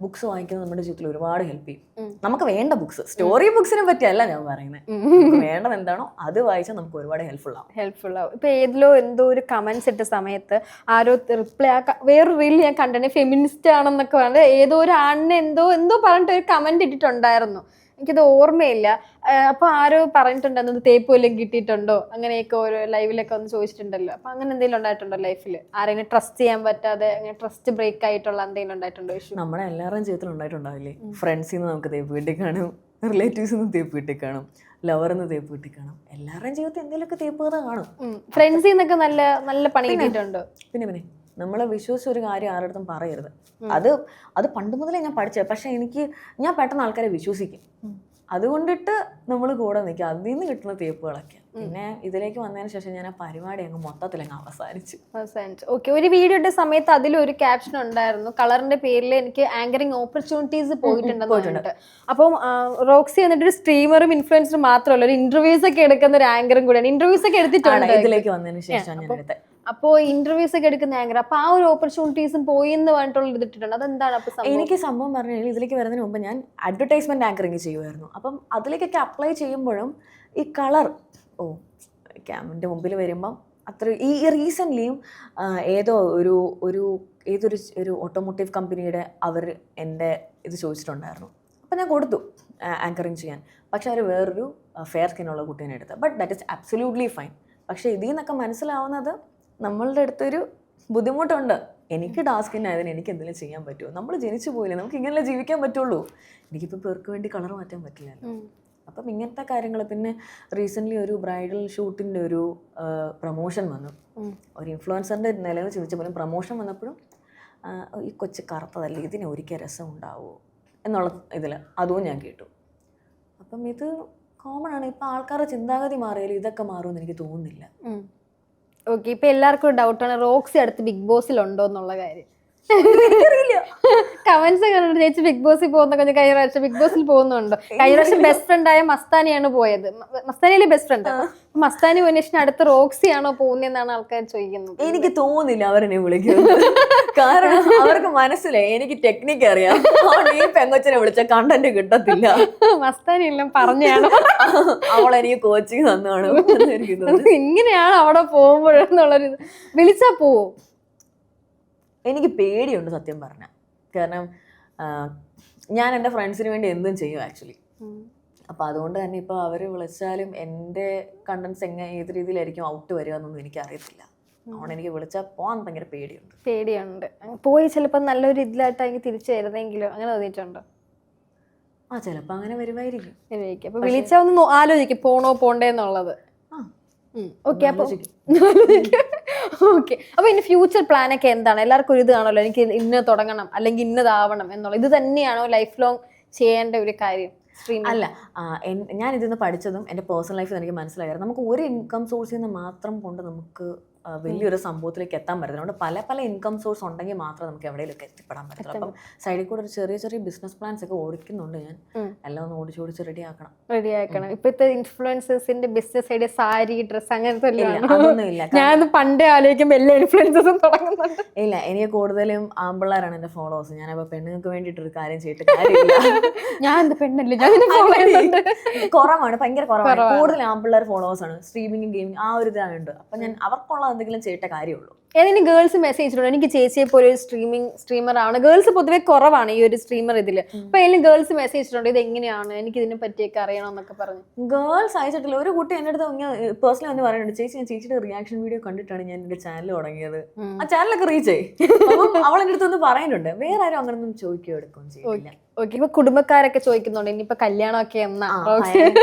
ബുക്സ് വായിക്കുന്നത് നമ്മുടെ ജീവിതത്തിൽ ഒരുപാട് ഹെൽപ്പ് ചെയ്യും. നമുക്ക് വേണ്ട ബുക്സ്, സ്റ്റോറി ബുക്സിനെ പറ്റിയല്ല ഞാൻ പറയുന്നത്, നമുക്ക് വേണ്ടത് എന്താണോ അത് വായിച്ചാൽ നമുക്ക് ഒരുപാട് ഹെൽപ്ഫുൾ ആവും. ഇപ്പൊ ഏതിലോ എന്തോ ഒരു കമന്റ്സ് ഇട്ട സമയത്ത് ആരോ റിപ്ലൈ, വേറൊരു റീൽ ഞാൻ കണ്ടേ ഫെമിനിസ്റ്റ് ആണെന്നൊക്കെ പറഞ്ഞത്, ഏതോ ഒരു ആണിനെ എന്തോ പറഞ്ഞിട്ട് ഒരു കമന്റ് ഇട്ടിട്ടുണ്ടായിരുന്നു, എനിക്കത് ഓർമ്മയില്ല. അപ്പൊ ആരോ പറഞ്ഞിട്ടുണ്ടായിരുന്നു തേപ്പ് വല്ലതും കിട്ടിയിട്ടുണ്ടോ അങ്ങനെയൊക്കെ ഓരോ ലൈവിലൊക്കെ ഒന്ന് ചോദിച്ചിട്ടുണ്ടല്ലോ. അപ്പൊ അങ്ങനെ എന്തെങ്കിലും ഉണ്ടായിട്ടുണ്ടോ ലൈഫിൽ? ആരെങ്കിലും ട്രസ്റ്റ് ചെയ്യാൻ പറ്റാതെ ട്രസ്റ്റ് ബ്രേക്ക് ആയിട്ടുള്ള എന്തെങ്കിലും ഉണ്ടായിട്ടുണ്ടോ ഇഷ്യൂ? നമ്മുടെ എല്ലാവരുടെയും ജീവിതത്തിൽ ഉണ്ടായിട്ടുണ്ടാവില്ലേ? ഫ്രണ്ട്സിൽ നിന്ന് നമുക്ക് തേപ്പ് കിട്ടി കാണും, റിലേറ്റീവ്സിൽ നിന്ന് തേപ്പ് കിട്ടി കാണും, ലവറിൽ നിന്ന് തേപ്പ് കിട്ടി കാണും. എല്ലാവരുടെയും ജീവിതത്തിൽ എന്തെങ്കിലുമൊക്കെ തേപ്പ് കഥ കാണും. ഫ്രണ്ട്സിൽ നിന്നൊക്കെ നല്ല നല്ല പണി കിട്ടിയിട്ടുണ്ടോ? പിന്നെ നമ്മളെ വിശ്വസിച്ച ഒരു കാര്യം ആരുടെ പറയരുത്. അത് പണ്ട് മുതലേ ഞാൻ പഠിച്ചത്. പക്ഷെ ഞാൻ പെട്ടെന്ന് ആൾക്കാരെ വിശ്വസിക്കും, അതുകൊണ്ടിട്ട് നമ്മൾ കൂടെ നിൽക്കും. അതിൽ നിന്ന് കിട്ടുന്ന തേപ്പുകളൊക്കെ. പിന്നെ ഇതിലേക്ക് വന്നതിന് ശേഷം ഞാൻ ആ പരിപാടി അങ്ങ് മൊത്തത്തിലങ്ങ് അവസാനിച്ചു. ഓക്കെ, ഒരു വീഡിയോ ഇട്ട സമയത്ത് അതിലൊരു ക്യാപ്ഷൻ ഉണ്ടായിരുന്നു, കളറിന്റെ പേരിൽ എനിക്ക് ആങ്കറിങ് ഓപ്പർച്യൂണിറ്റീസ് പോയിട്ടുണ്ടെന്ന് പറഞ്ഞിട്ട്. അപ്പം റോക്സി എന്നിട്ട് ഒരു സ്ട്രീമറും ഇൻഫ്ലുവൻസറും മാത്രമല്ല, ഒരു ഇന്റർവ്യൂസ് ഒക്കെ എടുക്കുന്ന ഒരു ആങ്കറും കൂടെയാണ്. ഇന്റർവ്യൂസ് ഒക്കെ എടുത്തിട്ടുണ്ട് ഇതിലേക്ക് വന്നതിന് ശേഷം ഞാൻ എടുത്തത്. അപ്പോൾ ഇന്റർവ്യൂസ് ഒക്കെ എടുക്കുന്ന ആങ്കർ, അപ്പൊ ആ ഒരു ഓപ്പർച്യൂണിറ്റീസും പോയി എന്ന് പറഞ്ഞിട്ടുള്ള ഇതിട്ടിട്ടുണ്ട്. അതെന്താണ് അപ്പൊ എനിക്ക് സംഭവം പറഞ്ഞു കഴിഞ്ഞാൽ, ഇതിലേക്ക് വരുന്നതിന് മുമ്പ് ഞാൻ അഡ്വർടൈസ്മെന്റ് ആങ്കറിങ് ചെയ്യുമായിരുന്നു. അപ്പം അതിലേക്കൊക്കെ അപ്ലൈ ചെയ്യുമ്പോഴും ഈ കളർ ക്യാമിൻ്റെ മുമ്പിൽ വരുമ്പം അത്ര ഈ റീസെൻ്റ്ലിയും ഏതൊരു ഓട്ടോമോട്ടീവ് കമ്പനിയുടെ അവർ എൻ്റെ ഇത് ചോദിച്ചിട്ടുണ്ടായിരുന്നു. അപ്പം ഞാൻ കൊടുത്തു ആങ്കറിങ് ചെയ്യാൻ. പക്ഷെ അവർ വേറൊരു ഫെയർ സ്കിന്നുള്ള കുട്ടീനെ എടുത്തത്. But that is absolutely fine. പക്ഷേ ഇതിൽ നിന്നൊക്കെ മനസ്സിലാവുന്നത് നമ്മളുടെ അടുത്തൊരു ബുദ്ധിമുട്ടുണ്ട്. എനിക്ക് ഡാർക്ക് സ്കിൻ ആയതിന് എനിക്ക് എന്തെങ്കിലും ചെയ്യാൻ പറ്റുമോ? നമ്മൾ ജനിച്ചു പോയില്ലേ, നമുക്ക് ഇങ്ങനെയല്ലേ ജീവിക്കാൻ പറ്റുള്ളൂ. എനിക്കിപ്പോൾ പേർക്ക് വേണ്ടി കളർ മാറ്റാൻ പറ്റില്ലല്ലോ. അപ്പം ഇങ്ങനത്തെ കാര്യങ്ങൾ. പിന്നെ റീസെൻ്റ്ലി ഒരു ബ്രൈഡൽ ഷൂട്ടിൻ്റെ ഒരു പ്രൊമോഷൻ വന്നു. ഒരു ഇൻഫ്ലുവൻസറിൻ്റെ നിലയിൽ ചിന്തിച്ച പോലും പ്രൊമോഷൻ വന്നപ്പോഴും ഈ കൊച്ചു കറുത്തതല്ലേ, ഇതിനെ ഒരിക്കൽ രസം ഉണ്ടാവുമോ എന്നുള്ള ഇതിൽ അതും ഞാൻ കേട്ടു. അപ്പം ഇത് കോമൺ ആണ്. ഇപ്പം ആൾക്കാരുടെ ചിന്താഗതി മാറിയാലും ഇതൊക്കെ മാറുമെന്ന് എനിക്ക് തോന്നുന്നില്ല. ഓക്കെ, ഇപ്പൊ എല്ലാവർക്കും ഒരു ഡൗട്ടാണ് റോക്സി അടുത്ത് ബിഗ് ബോസിൽ ഉണ്ടോ എന്നുള്ള കാര്യം. കമന്റ്സ് കണ്ടിട്ട് ചേച്ചി ബിഗ് ബോസിൽ പോകുന്ന കഴിഞ്ഞ പ്രാവശ്യം ബിഗ് ബോസിൽ പോകുന്നുണ്ടോ? കഴിഞ്ഞ പ്രാവശ്യം ബെസ്റ്റ് ഫ്രണ്ട് ആയ മസ്താനിയാണ് പോയത്. മസ്താനിയിലെ ബെസ്റ്റ് ഫ്രണ്ട്. മസ്താനി പോയതിന് അടുത്ത് റോക്സി ആണോ പോകുന്നതെന്നാണ് ആൾക്കാർ ചോദിക്കുന്നത്. എനിക്ക് തോന്നുന്നില്ല അവരെന്നെ വിളിക്കുന്നത്. കാരണം അവർക്ക് മനസ്സിലായി എനിക്ക് ടെക്നിക്ക് അറിയാം. ഈ പെങ്കൊച്ചനെ വിളിച്ച കണ്ടന്റ് കിട്ടത്തില്ല. മസ്താനി എല്ലാം പറഞ്ഞാണോ അവളെനിക്ക് കോച്ചിങ് തന്നാണ്. ഇങ്ങനെയാണ് അവിടെ പോകുമ്പോഴെന്നുള്ളൊരു വിളിച്ചാ പോവും. എനിക്ക് പേടിയുണ്ട് സത്യം പറഞ്ഞാൽ. കാരണം ഞാൻ എൻ്റെ ഫ്രണ്ട്സിന് വേണ്ടി എന്തും ചെയ്യും ആക്ച്വലി. അപ്പോൾ അതുകൊണ്ട് തന്നെ ഇപ്പോൾ അവർ വിളിച്ചാലും എൻ്റെ കണ്ടൻസ് ഏത് രീതിയിലായിരിക്കും ഔട്ട് വരിക എന്നൊന്നും എനിക്കറിയത്തില്ല. അതുകൊണ്ട് എനിക്ക് വിളിച്ചാൽ പോകാൻ ഭയങ്കര പേടിയുണ്ട്. പോയി ചിലപ്പോൾ നല്ലൊരു ഇതിലായിട്ടാണെങ്കിൽ തിരിച്ചു വരുന്നെങ്കിലും അങ്ങനെ തോന്നിയിട്ടുണ്ടോ? ചിലപ്പോൾ അങ്ങനെ വരുമായിരിക്കും. അപ്പോൾ വിളിച്ചാൽ ഒന്ന് ആലോചിക്കും പോണോ പോണ്ടേ എന്നുള്ളത്. ഓക്കെ, അപ്പോൾ അപ്പൊ ഇനി ഫ്യൂച്ചർ പ്ലാൻ ഒക്കെ എന്താണ്? എല്ലാവർക്കും ഒരു ഇത് കാണല്ലോ, എനിക്ക് ഇന്ന് തുടങ്ങണം അല്ലെങ്കിൽ ഇന്നതാവണം എന്നുള്ളത്. ഇത് തന്നെയാണോ ലൈഫ് ലോങ് ചെയ്യേണ്ട ഒരു കാര്യം? അല്ല, ഞാൻ ഇതിന്ന് പഠിച്ചതും എൻ്റെ പേഴ്സണൽ ലൈഫിൽ എനിക്ക് മനസ്സിലായിരുന്നു, നമുക്ക് ഒരു ഇൻകം സോഴ്സിൽ നിന്ന് മാത്രം കൊണ്ട് നമുക്ക് വലിയൊരു സംഭവത്തിലേക്ക് എത്താൻ പറ്റുന്നത്. അതുകൊണ്ട് പല പല ഇൻകം സോഴ്സ് ഉണ്ടെങ്കിൽ മാത്രമേ നമുക്ക് എവിടെയെങ്കിലൊക്കെ എത്തിപ്പെടാൻ പറ്റുള്ളൂ. അപ്പം സൈഡിൽ കൂടെ ഒരു ചെറിയ ചെറിയ ബിസിനസ് പ്ലാൻസ് ഒക്കെ ഓടിക്കുന്നുണ്ട് ഞാൻ. എല്ലാം ഒന്ന് ഓടിച്ച് റെഡി ആക്കണം. ഇപ്പോഴത്തെ ഇൻഫ്ലുവൻസേഴ്സിന്റെ ബിസിനസ് ഐഡിയ സാരി, ഡ്രസ് അങ്ങനത്തെ അതൊന്നും ഇല്ല. ഞാൻ പണ്ടേ ആലോചിക്കുമ്പോൾ എല്ലാ ഇൻഫ്ലുവൻസേഴ്സും തുടങ്ങുന്നുണ്ട്. ഇല്ല, എനിക്ക് കൂടുതലും ആമ്പിള്ളേരാണ് എന്റെ ഫോളോവേഴ്സ്. ഞാനപ്പോൾ പെണ്ണുങ്ങൾക്ക് വേണ്ടിയിട്ടൊരു കാര്യം ചെയ്തിട്ട് കാര്യമില്ല. ഞാൻ എന്താ പെണ്ണല്ലേ, ഞാൻ കുറവാണ്, ഭയങ്കര കുറവാണ്. കൂടുതൽ ആമ്പിള്ളേർ ഫോളോവേഴ്സ് ആണ്. സ്ട്രീമിംഗ് ഗെയിമിംഗ് ആ ഒരു ഇതാണുണ്ട്. അപ്പൊ ഞാൻ അവർക്കുള്ള എന്തെങ്കിലും ചെയ്തിട്ട കാര്യമുള്ളൂ. ഏതെങ്കിലും ഗേൾസ് മെസ്സേജ് ഇട്ടുണ്ട്, എനിക്ക് ചേച്ചിയെ പോലെ ഒരു സ്ട്രീമർ ആണ്. ഗേൾസ് പൊതുവെ കുറവാണ് ഈ ഒരു സ്ട്രീമർ ഇതില്. അപ്പൊ ഏതെങ്കിലും ഗേൾസ് മെസ്സേജ് ഇട്ടുണ്ട്, ഇത് എങ്ങനെയാണ്, എനിക്ക് ഇതിനെ പറ്റിയൊക്കെ അറിയണം എന്നൊക്കെ പറഞ്ഞു. ഗേൾസ് അയച്ചിട്ടില്ല. ഒരു കുട്ടി എൻ്റെ അടുത്ത് പേഴ്സണലി ഒന്ന് പറയുന്നുണ്ട്, ചേച്ചി ഞാൻ ചേച്ചിയുടെ റിയാക്ഷൻ വീഡിയോ കണ്ടിട്ടാണ് ഞാൻ എന്റെ ചാനൽ തുടങ്ങിയത്. ആ ചാനലൊക്കെ റീച്ച് ആയി. അപ്പം അവൾ എൻ്റെ അടുത്ത് ഒന്ന് പറയുന്നുണ്ട്. വേറെ ആരും അങ്ങനൊന്നും ചോദിക്കുകയോ എടുക്കുകയും ചെയ്യില്ല. ഓക്കെ, ഇപ്പൊ കുടുംബക്കാരൊക്കെ ചോദിക്കുന്നുണ്ട് ഇനിയിപ്പൊ കല്യാണമൊക്കെ എന്നാ?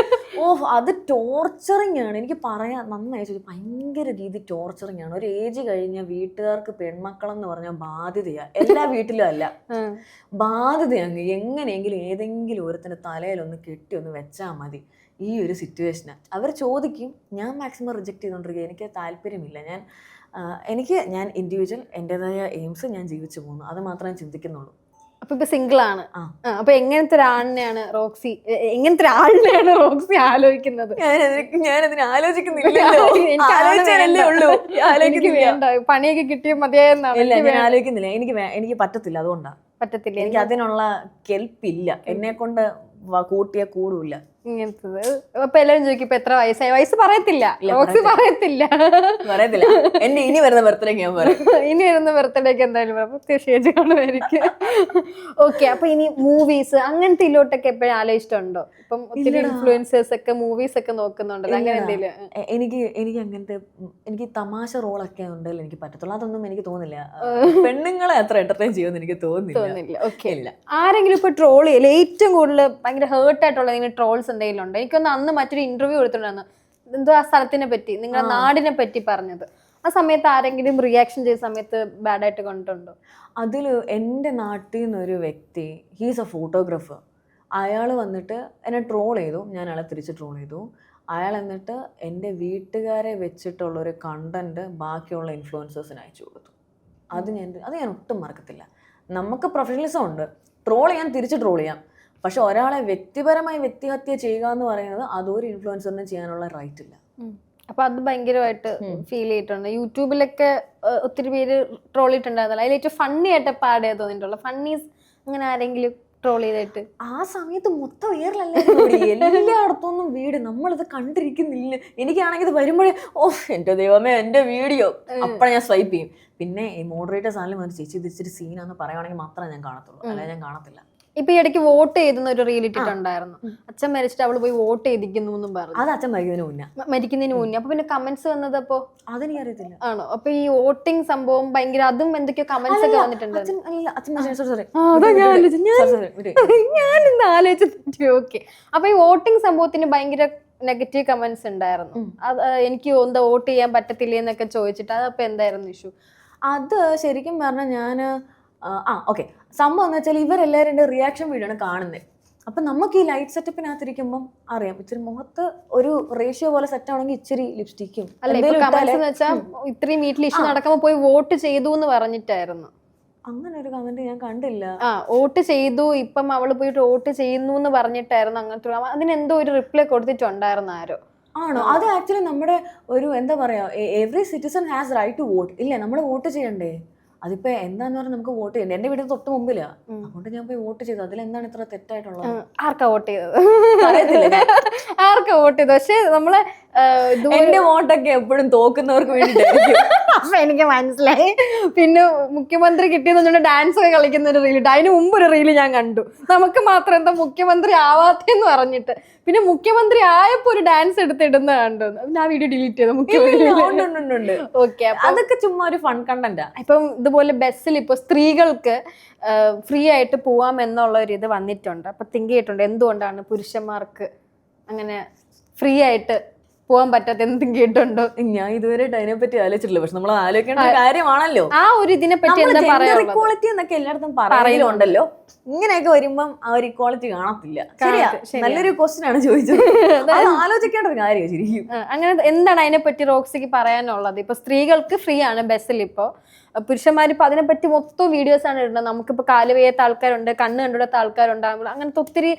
അത് ടോർച്ചറിങ് ആണ്. എനിക്ക് പറയാൻ നന്നായി ചോദിച്ചു. ഭയങ്കര രീതി ടോർച്ചറിങ് ആണ്. ഒരു ഏജ് കഴിഞ്ഞ വീട്ടുകാർക്ക് പെൺമക്കളെന്ന് പറഞ്ഞാൽ ബാധ്യതയാ. എല്ലാ വീട്ടിലും അല്ല, ബാധ്യതയാണ്. എങ്ങനെയെങ്കിലും ഏതെങ്കിലും ഒരുത്തിന്റെ തലയിലൊന്ന് കെട്ടി ഒന്ന് വെച്ചാൽ മതി ഈ ഒരു സിറ്റുവേഷന്. അവർ ചോദിക്കും, ഞാൻ മാക്സിമം റിജക്ട് ചെയ്തുകൊണ്ടിരിക്കുക. എനിക്ക് താല്പര്യമില്ല. ഞാൻ ഇൻഡിവിജ്വൽ എൻ്റെതായ എയിംസ് ഞാൻ ജീവിച്ചു പോകുന്നു. അത് മാത്രമേ ചിന്തിക്കുന്നുള്ളൂ. അപ്പൊ ഇപ്പൊ സിംഗിൾ ആണ്. അപ്പൊ എങ്ങനത്തെ ഒരാളിനെയാണ് റോക്സി ആലോചിക്കുന്നത്? ഞാനതിനെ ആലോചിക്കുന്നില്ല. പണിയൊക്കെ കിട്ടിയ മതിയായെന്നാണ്. ഞാൻ ആലോചിക്കുന്നില്ല. എനിക്ക് പറ്റത്തില്ല. അതുകൊണ്ടാണ് പറ്റത്തില്ല. എനിക്ക് അതിനുള്ള കെൽപ്പില്ല. എന്നെ കൊണ്ട് കൂട്ടിയ കൂടില്ല ഇങ്ങനത്തത്. അപ്പൊ എല്ലാരും ചോദിക്കും ഇപ്പൊ എത്ര വയസ്സായി? വയസ്സ് പറയത്തില്ല, റോക്സി പറയത്തില്ല. എന്റെ ഇനി വരുന്ന ബർത്ത്ഡേക്ക് ഞാൻ പറയും. ഇനി വരുന്ന ബർത്ത്ഡേക്ക് എന്തായാലും പ്രത്യേകിച്ച് കാണുമായിരിക്കും. ഓക്കെ, അപ്പൊ ഇനി മൂവീസ് അങ്ങനത്തെ ഇതിലോട്ടൊക്കെ എപ്പോഴും ആലോചിച്ചിട്ടുണ്ടോ? ഇപ്പം ഒത്തിരി ഇൻഫ്ലുവൻസേഴ്സ് ഒക്കെ മൂവീസ് ഒക്കെ നോക്കുന്നുണ്ടല്ലോ, അങ്ങനെ എന്തെങ്കിലും? എനിക്ക് തമാശ റോളൊക്കെ ഉണ്ടെങ്കിൽ എനിക്ക് പറ്റത്തുള്ളൂ. അതൊന്നും എനിക്ക് തോന്നില്ല. പെണ്ണുങ്ങളെ അത്ര എന്റർടൈൻ ചെയ്യുമെന്ന് എനിക്ക് തോന്നുന്നില്ല. ഓക്കെ, ആരെങ്കിലും ഇപ്പൊ ട്രോൾ ചെയ്യില്ല, ഏറ്റവും കൂടുതൽ ഭയങ്കര ഹേർട്ട് ആയിട്ടുള്ള ട്രോൾസ് എന്തെങ്കിലും ഉണ്ടോ? എനിക്കൊന്ന് അന്ന് മറ്റൊരു ഇന്റർവ്യൂ എടുത്തിട്ടുണ്ടായിരുന്നു, എന്തോ ആ സ്ഥലത്തിനെ പറ്റി, നിങ്ങളുടെ നാടിനെ പറ്റി പറഞ്ഞത്. ആ സമയത്ത് ആരെങ്കിലും റിയാക്ഷൻ ചെയ്ത സമയത്ത് ബാഡായിട്ട് കണ്ടിട്ടുണ്ടോ? അതിൽ എൻ്റെ നാട്ടിൽ നിന്നൊരു വ്യക്തി, ഹീസ് എ ഫോട്ടോഗ്രാഫർ, അയാൾ വന്നിട്ട് എന്നെ ട്രോൾ ചെയ്തു. ഞാൻ അയാളെ തിരിച്ച് ട്രോൾ ചെയ്തു. അയാൾ എന്നിട്ട് എൻ്റെ വീട്ടുകാരെ വെച്ചിട്ടുള്ളൊരു കണ്ടന്റ് ബാക്കിയുള്ള ഇൻഫ്ലുവൻസേഴ്സിന് അയച്ചു കൊടുത്തു. അത് ഞാൻ ഒട്ടും മറക്കത്തില്ല. നമുക്ക് പ്രൊഫഷണലിസം ഉണ്ട്, ട്രോൾ ചെയ്യാൻ തിരിച്ച് ട്രോൾ ചെയ്യാം. പക്ഷെ ഒരാളെ വ്യക്തിപരമായി വ്യക്തിഹത്യ ചെയ്യുക എന്ന് പറയുന്നത് അതൊരു ഇൻഫ്ലുവൻസറിന് ചെയ്യാനുള്ള റൈറ്റ് ഇല്ല. അപ്പൊ അത് ഭയങ്കരമായിട്ട് ഫീൽ ചെയ്തിട്ടുണ്ട്. യൂട്യൂബിലൊക്കെ ഒത്തിരി പേര് ട്രോൾ ചെയ്തിട്ടുണ്ടായിരുന്നല്ലോ, അതിൽ ഏറ്റവും ഫണ്ണി ആയിട്ട് പാടേ തോന്നിയിട്ടുള്ളൂ. ഫണ്ണീസ് അങ്ങനെ ആരെങ്കിലും ട്രോൾ ചെയ്തിട്ട്? ആ സമയത്ത് മൊത്തം എയറിലല്ലേ, എല്ലായിടത്തൊന്നും വീട്, നമ്മളിത് കണ്ടിരിക്കുന്നില്ല. എനിക്കാണെങ്കിൽ ഇത് വരുമ്പോഴേ എന്റെ ദൈവമേ എന്റെ വീഡിയോ, അപ്പഴ ഞാൻ സ്വൈപ്പ് ചെയ്യും. പിന്നെ ഈ മോഡറേറ്റേഴ്സ് ആണെങ്കിലും വന്ന് ചേച്ചി ഇത് ഇച്ചിരി സീനാന്ന് പറയുവാണെങ്കിൽ മാത്രമേ ഞാൻ കാണത്തുള്ളൂ, അല്ലാതെ ഞാൻ കാണത്തില്ല. ഇപ്പൊ ഈ ഇടയ്ക്ക് വോട്ട് ചെയ്തെന്ന് ഒരു റീൽ ഇട്ടിട്ടുണ്ടായിരുന്നു, അച്ഛൻ മരിച്ചിട്ട് അവള് പോയി വോട്ട് ചെയ്തിരിക്കുന്നു എന്നും പറഞ്ഞു. അത് അച്ഛൻ മരിക്കുന്നതിന് മുന്നേ. അപ്പൊ പിന്നെ കമന്റ്സ് വന്നത് അപ്പോ അതെനിക്കറിയത്തില്ല. ആണോ? അപ്പൊ ഈ വോട്ടിംഗ് സംഭവം ഭയങ്കര, അതും എന്തൊക്കെയോ കമന്റ്സ് ഒക്കെ വന്നിട്ടുണ്ട്. ഞാൻ ഇന്ന് ആലോചിച്ചു. ഓക്കെ, അപ്പൊ ഈ വോട്ടിംഗ് സംഭവത്തിന് ഭയങ്കര നെഗറ്റീവ് കമന്റ്സ് ഉണ്ടായിരുന്നു. അത് എനിക്ക് എന്താ വോട്ട് ചെയ്യാൻ പറ്റത്തില്ല എന്നൊക്കെ ചോദിച്ചിട്ട്, അതപ്പോ എന്തായിരുന്നു ഇഷ്യൂ? അത് ശരിക്കും പറഞ്ഞാൽ ഞാൻ ഓക്കെ, സംഭവം എന്ന് വെച്ചാൽ ഇവരെല്ലാവരും എൻ്റെ റിയാക്ഷൻ വീഡിയോ ആണ് കാണുന്നത്. അപ്പം നമുക്ക് ഈ ലൈറ്റ് സെറ്റപ്പിനകത്തിരിക്കുമ്പം അറിയാം, ഇച്ചിരി മുഖത്ത് ഒരു റേഷ്യോ പോലെ സെറ്റ് ആണെങ്കിൽ ഇച്ചിരി ലിപ്സ്റ്റിക്കും. ഇത്രയും വീട്ടിൽ ഇഷ്യൂ നടക്കുമ്പോൾ പോയി വോട്ട് ചെയ്തു എന്ന് പറഞ്ഞിട്ടായിരുന്നു. അങ്ങനെ ഒരു കമന്റ് ഞാൻ കണ്ടില്ല. വോട്ട് ചെയ്തു, ഇപ്പം അവള് പോയിട്ട് വോട്ട് ചെയ്യുന്നു എന്ന് പറഞ്ഞിട്ടായിരുന്നു. അങ്ങനത്തെ അതിനെന്തോ ഒരു റിപ്ലൈ കൊടുത്തിട്ടുണ്ടായിരുന്നു ആരോ. ആണോ? അത് ആക്ച്വലി നമ്മുടെ ഒരു എന്താ പറയാ, every citizen has right to vote. ഇല്ലേ, നമ്മൾ വോട്ട് ചെയ്യണ്ടേ? അതിപ്പോ എന്താന്ന് പറഞ്ഞാൽ നമുക്ക് വോട്ട് ചെയ്യണ്ടേ? എന്റെ വീട്ടിൽ തൊട്ട് മുമ്പിലാ, അതുകൊണ്ട് ഞാൻ പോയി വോട്ട് ചെയ്തു. അതിലെന്താണ് ഇത്ര തെറ്റായിട്ടുള്ളത്? ആർക്കാ വോട്ട് ചെയ്തത്? ആർക്കാ വോട്ട് ചെയ്തത്? പക്ഷെ നമ്മളെ എന്റെ വോട്ടൊക്കെ എപ്പോഴും തോക്കുന്നവർക്ക് വേണ്ടിട്ടായിരിക്കും. അപ്പൊ എനിക്ക് മനസ്സിലായി. പിന്നെ മുഖ്യമന്ത്രി കിട്ടിയെന്ന് ഡാൻസ് ഒക്കെ കളിക്കുന്ന ഒരു റീൽ, അതിന് മുമ്പ് ഒരു റീല് ഞാൻ കണ്ടു, നമുക്ക് മാത്രം എന്താ മുഖ്യമന്ത്രി ആവാത്തെന്ന് പറഞ്ഞിട്ട്. പിന്നെ മുഖ്യമന്ത്രി ആയപ്പോ ഒരു ഡാൻസ് എടുത്തിടുന്ന കണ്ടു. ആ വീഡിയോ ഡിലീറ്റ് ചെയ്തു. മുഖ്യമന്ത്രി ഓക്കെ, അതൊക്കെ ചുമ്മാ ഒരു ഫൺ കണ്ടന്റാ. ഇപ്പം ഇതുപോലെ ബസ്സിൽ ഇപ്പൊ സ്ത്രീകൾക്ക് ഫ്രീ ആയിട്ട് പോവാം എന്നുള്ള ഒരു ഇത് വന്നിട്ടുണ്ട്. അപ്പൊ തിങ്ക് ചെയ്തിട്ടുണ്ട് എന്തുകൊണ്ടാണ് പുരുഷന്മാർക്ക് അങ്ങനെ ഫ്രീ ആയിട്ട് പോകാൻ പറ്റാത്ത എന്തും കേട്ടുണ്ടോ? ഞാൻ ഇതുവരെയായിട്ട് അതിനെ പറ്റി ആലോചിച്ചിട്ടില്ല, പക്ഷെ നമ്മൾ ആലോചിക്കേണ്ട ഒരു കാര്യമാണല്ലോ. ആ ഒരു ഇതിനെ പറ്റി എന്താ പറയാ? ഇക്വാളിറ്റി എന്നൊക്കെ എല്ലായിടത്തും പറയുന്നുണ്ടല്ലോ, ഇങ്ങനെയൊക്കെ വരുമ്പം ആ ഒരു ഇക്വാളിറ്റി കാണത്തില്ല. ശരിയാ, നല്ലൊരു ക്വസ്റ്റ്യൻ ആണ് ചോദിച്ചത്. അത് ആലോചിക്കേണ്ട ഒരു കാര്യം ശരിക്കും. അങ്ങനെ എന്താണ് അതിനെ പറ്റി റോക്സിക്ക് പറയാനുള്ളത്? ഇപ്പൊ സ്ത്രീകൾക്ക് ഫ്രീ ആണ് ബസ്സിൽ, ഇപ്പൊ പുരുഷന്മാർ ഇപ്പൊ അതിനെപ്പറ്റി മൊത്തം വീഡിയോസ് ആണ് ഇടുന്നത്. നമുക്കിപ്പോ കാല് വയ്യാത്ത ആൾക്കാരുണ്ട്, കണ്ണ് കണ്ടുവിടാത്ത ആൾക്കാരുണ്ടാകുമ്പോൾ അങ്ങനത്തെ ഒത്തിരി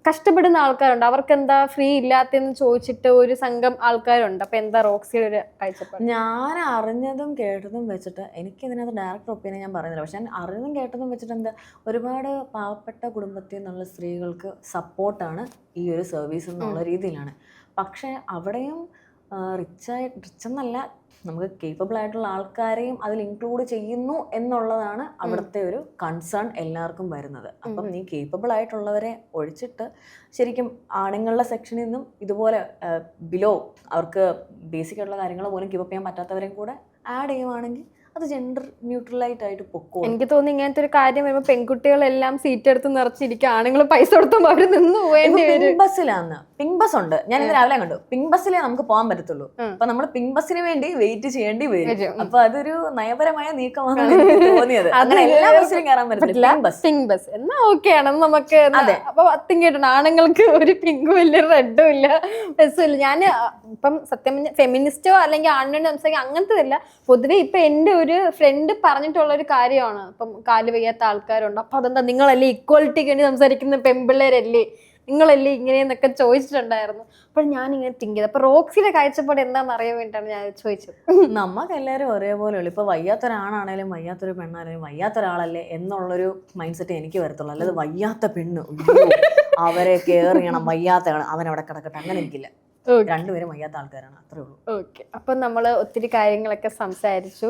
കഷ്ടപ്പെടുന്ന ആൾക്കാരുണ്ട്. അവർക്ക് എന്താ ഫ്രീ ഇല്ലാത്തെന്ന് ചോദിച്ചിട്ട് ഒരു സംഘം ആൾക്കാരുണ്ട്. അപ്പൊ എന്താ റോക്സിയുടെ ഒരു കാഴ്ചപ്പാട്? ഞാൻ അറിഞ്ഞതും കേട്ടതും വെച്ചിട്ട് എനിക്ക് ഇതിനകത്ത് ഡയറക്റ്റ് ഒപ്പീനിയൻ ഞാൻ പറയുന്നില്ല, പക്ഷെ ഞാൻ അറിഞ്ഞതും കേട്ടതും വെച്ചിട്ട് എന്താ, ഒരുപാട് പാവപ്പെട്ട കുടുംബത്തിൽ നിന്നുള്ള സ്ത്രീകൾക്ക് സപ്പോർട്ടാണ് ഈ ഒരു സർവീസ് എന്നുള്ള രീതിയിലാണ്. പക്ഷേ അവിടെയും റിച്ചെന്നല്ല, നമുക്ക് കേപ്പബിൾ ആയിട്ടുള്ള ആൾക്കാരെയും അതിൽ ഇൻക്ലൂഡ് ചെയ്യുന്നു എന്നുള്ളതാണ് അവിടുത്തെ ഒരു കൺസേൺ എല്ലാവർക്കും വരുന്നത്. അപ്പം നീ കേപ്പബിൾ ആയിട്ടുള്ളവരെ ഒഴിച്ചിട്ട് ശരിക്കും ആണുങ്ങളുടെ സെക്ഷനിൽ നിന്നും ഇതുപോലെ ബിലോ അവർക്ക് ബേസിക് ആയിട്ടുള്ള കാര്യങ്ങൾ പോലും കീപ്പ് ചെയ്യാൻ പറ്റാത്തവരെയും കൂടെ ആഡ് ചെയ്യുവാണെങ്കിൽ അത് ജെൻഡർ ന്യൂട്രലായിട്ടായിട്ട് പൊക്കോ. എനിക്ക് തോന്നുന്നു ഇങ്ങനത്തെ ഒരു കാര്യം വരുമ്പോൾ പെൺകുട്ടികളെല്ലാം സീറ്റ് എടുത്ത് നിറച്ചിരിക്കുക, ആണുങ്ങൾ പൈസ കൊടുത്തുമ്പോൾ അവർ നിന്ന് പോവേണ്ടി വരും. പിങ്ക് ബസ്സിലാണ്, പിങ്ക് ബസ് ഉണ്ട്, ഞാൻ ഇന്ന് രാവിലെ കണ്ടു. പിങ്ക് ബസ്സിലേ നമുക്ക് പോകാൻ പറ്റത്തുള്ളൂ. അപ്പൊ നമ്മൾ പിങ്ക് ബസ്സിന് വേണ്ടി വെയിറ്റ് ചെയ്യേണ്ടി വരും. അപ്പൊ അതൊരു നയപരമായ നീക്കമാണ് എനിക്ക് തോന്നിയത്. അങ്ങനെ എല്ലാ ബസ്സിലും കയറാൻ പറ്റില്ല, പിങ്ക് ബസ് എന്നാ ഓക്കെ ആണെന്ന് നമുക്ക്. അപ്പൊ അത്തും കേട്ടോ, ആണുങ്ങൾക്ക് ഒരു പിങ്കും ഇല്ല, റെഡും ഇല്ല, ബസ്സും ഇല്ല. ഞാൻ ഇപ്പം സത്യം ഫെമിനിസ്റ്റോ അല്ലെങ്കിൽ ആണിനോട് സംസാരിക്കുക അങ്ങനത്തെ പൊതുവെ ഇപ്പൊ എന്റെ ഒരു ഫ്രണ്ട് പറഞ്ഞിട്ടുള്ള ഒരു കാര്യമാണ്, ഇപ്പം കാല് വയ്യാത്ത ആൾക്കാരുണ്ട്, അപ്പൊ അതെന്താ നിങ്ങളല്ലേ ഇക്വാലിറ്റിക്ക് വേണ്ടി സംസാരിക്കുന്ന പെൺപിള്ളേരല്ലേ, നിങ്ങളല്ലേ ഇങ്ങനെയെന്നൊക്കെ ചോദിച്ചിട്ടുണ്ടായിരുന്നു. അപ്പോൾ ഞാൻ ഇങ്ങനെ തിങ്ക് ചെയ്തു. അപ്പൊ റോക്സിയുടെ കാഴ്ചപ്പാട് എന്താണെന്ന് അറിയാൻ വേണ്ടിയിട്ടാണ് ഞാൻ ചോദിച്ചത്. നമുക്ക് എല്ലാവരും ഒരേപോലെ ഉള്ളു. ഇപ്പൊ വയ്യാത്തൊരാണാണേലും വയ്യാത്തൊരു പെണ്ണാണേലും വയ്യാത്തൊരാളല്ലേ എന്നുള്ളൊരു മൈൻഡ് സെറ്റ് എനിക്ക് വരത്തുള്ളൂ. അല്ലാതെ വയ്യാത്ത പെണ്ണ് അവരെ കെയർ ചെയ്യണം, വയ്യാത്തയാണ് അവൻ അവിടെ കിടക്കട്ടെ, അങ്ങനെ എനിക്കില്ല. രണ്ടുപേരും വയ്യാത്ത ആൾക്കാരാണ്, അത്രേ ഉള്ളൂ. ഓക്കെ, അപ്പൊ നമ്മള് ഒത്തിരി കാര്യങ്ങളൊക്കെ സംസാരിച്ചു.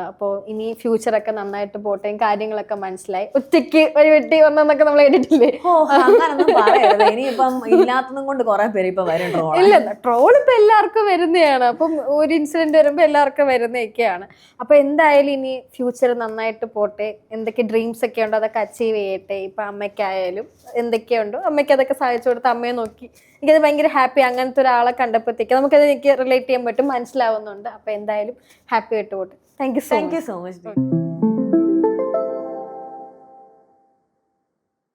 അപ്പോൾ ഇനി ഫ്യൂച്ചറൊക്കെ നന്നായിട്ട് പോട്ടെ, കാര്യങ്ങളൊക്കെ മനസ്സിലായി. ഒറ്റയ്ക്ക് ഒരു വെട്ടി വന്നൊക്കെ നമ്മൾ കേട്ടിട്ടില്ലേ? അങ്ങനൊന്നും പറയരുത്. ഇനിയിപ്പം ഇല്ലാത്തതും കൊണ്ട് കുറെ പേര് ഇപ്പൊ വരും ട്രോൾ. ഇല്ല, ട്രോൾ ഇപ്പൊ എല്ലാവർക്കും വരുന്നതാണ്. അപ്പം ഒരു ഇൻസിഡന്റ് വരുമ്പോ എല്ലാവർക്കും വരുന്നതൊക്കെയാണ്. അപ്പൊ എന്തായാലും ഇനി ഫ്യൂച്ചർ നന്നായിട്ട് പോട്ടെ. എന്തൊക്കെ ഡ്രീംസ് ഒക്കെ ഉണ്ടോ അതൊക്കെ അച്ചീവ് ചെയ്യട്ടെ. ഇപ്പൊ അമ്മയ്ക്കായാലും എന്തൊക്കെയുണ്ടോ അമ്മയ്ക്ക് അതൊക്കെ സഹായിച്ചു കൊടുത്ത് അമ്മയെ നോക്കി എനിക്കത് ഭയങ്കര ഹാപ്പി. അങ്ങനത്തെ ഒരാളെ കണ്ടപ്പോഴത്തേക്ക് നമുക്കത് എനിക്ക് റിലേറ്റ് ചെയ്യാൻ പറ്റും, മനസ്സിലാവുന്നുണ്ട്. അപ്പൊ എന്തായാലും ഹാപ്പി ആയിട്ട് പോട്ടെ. Thank you so much.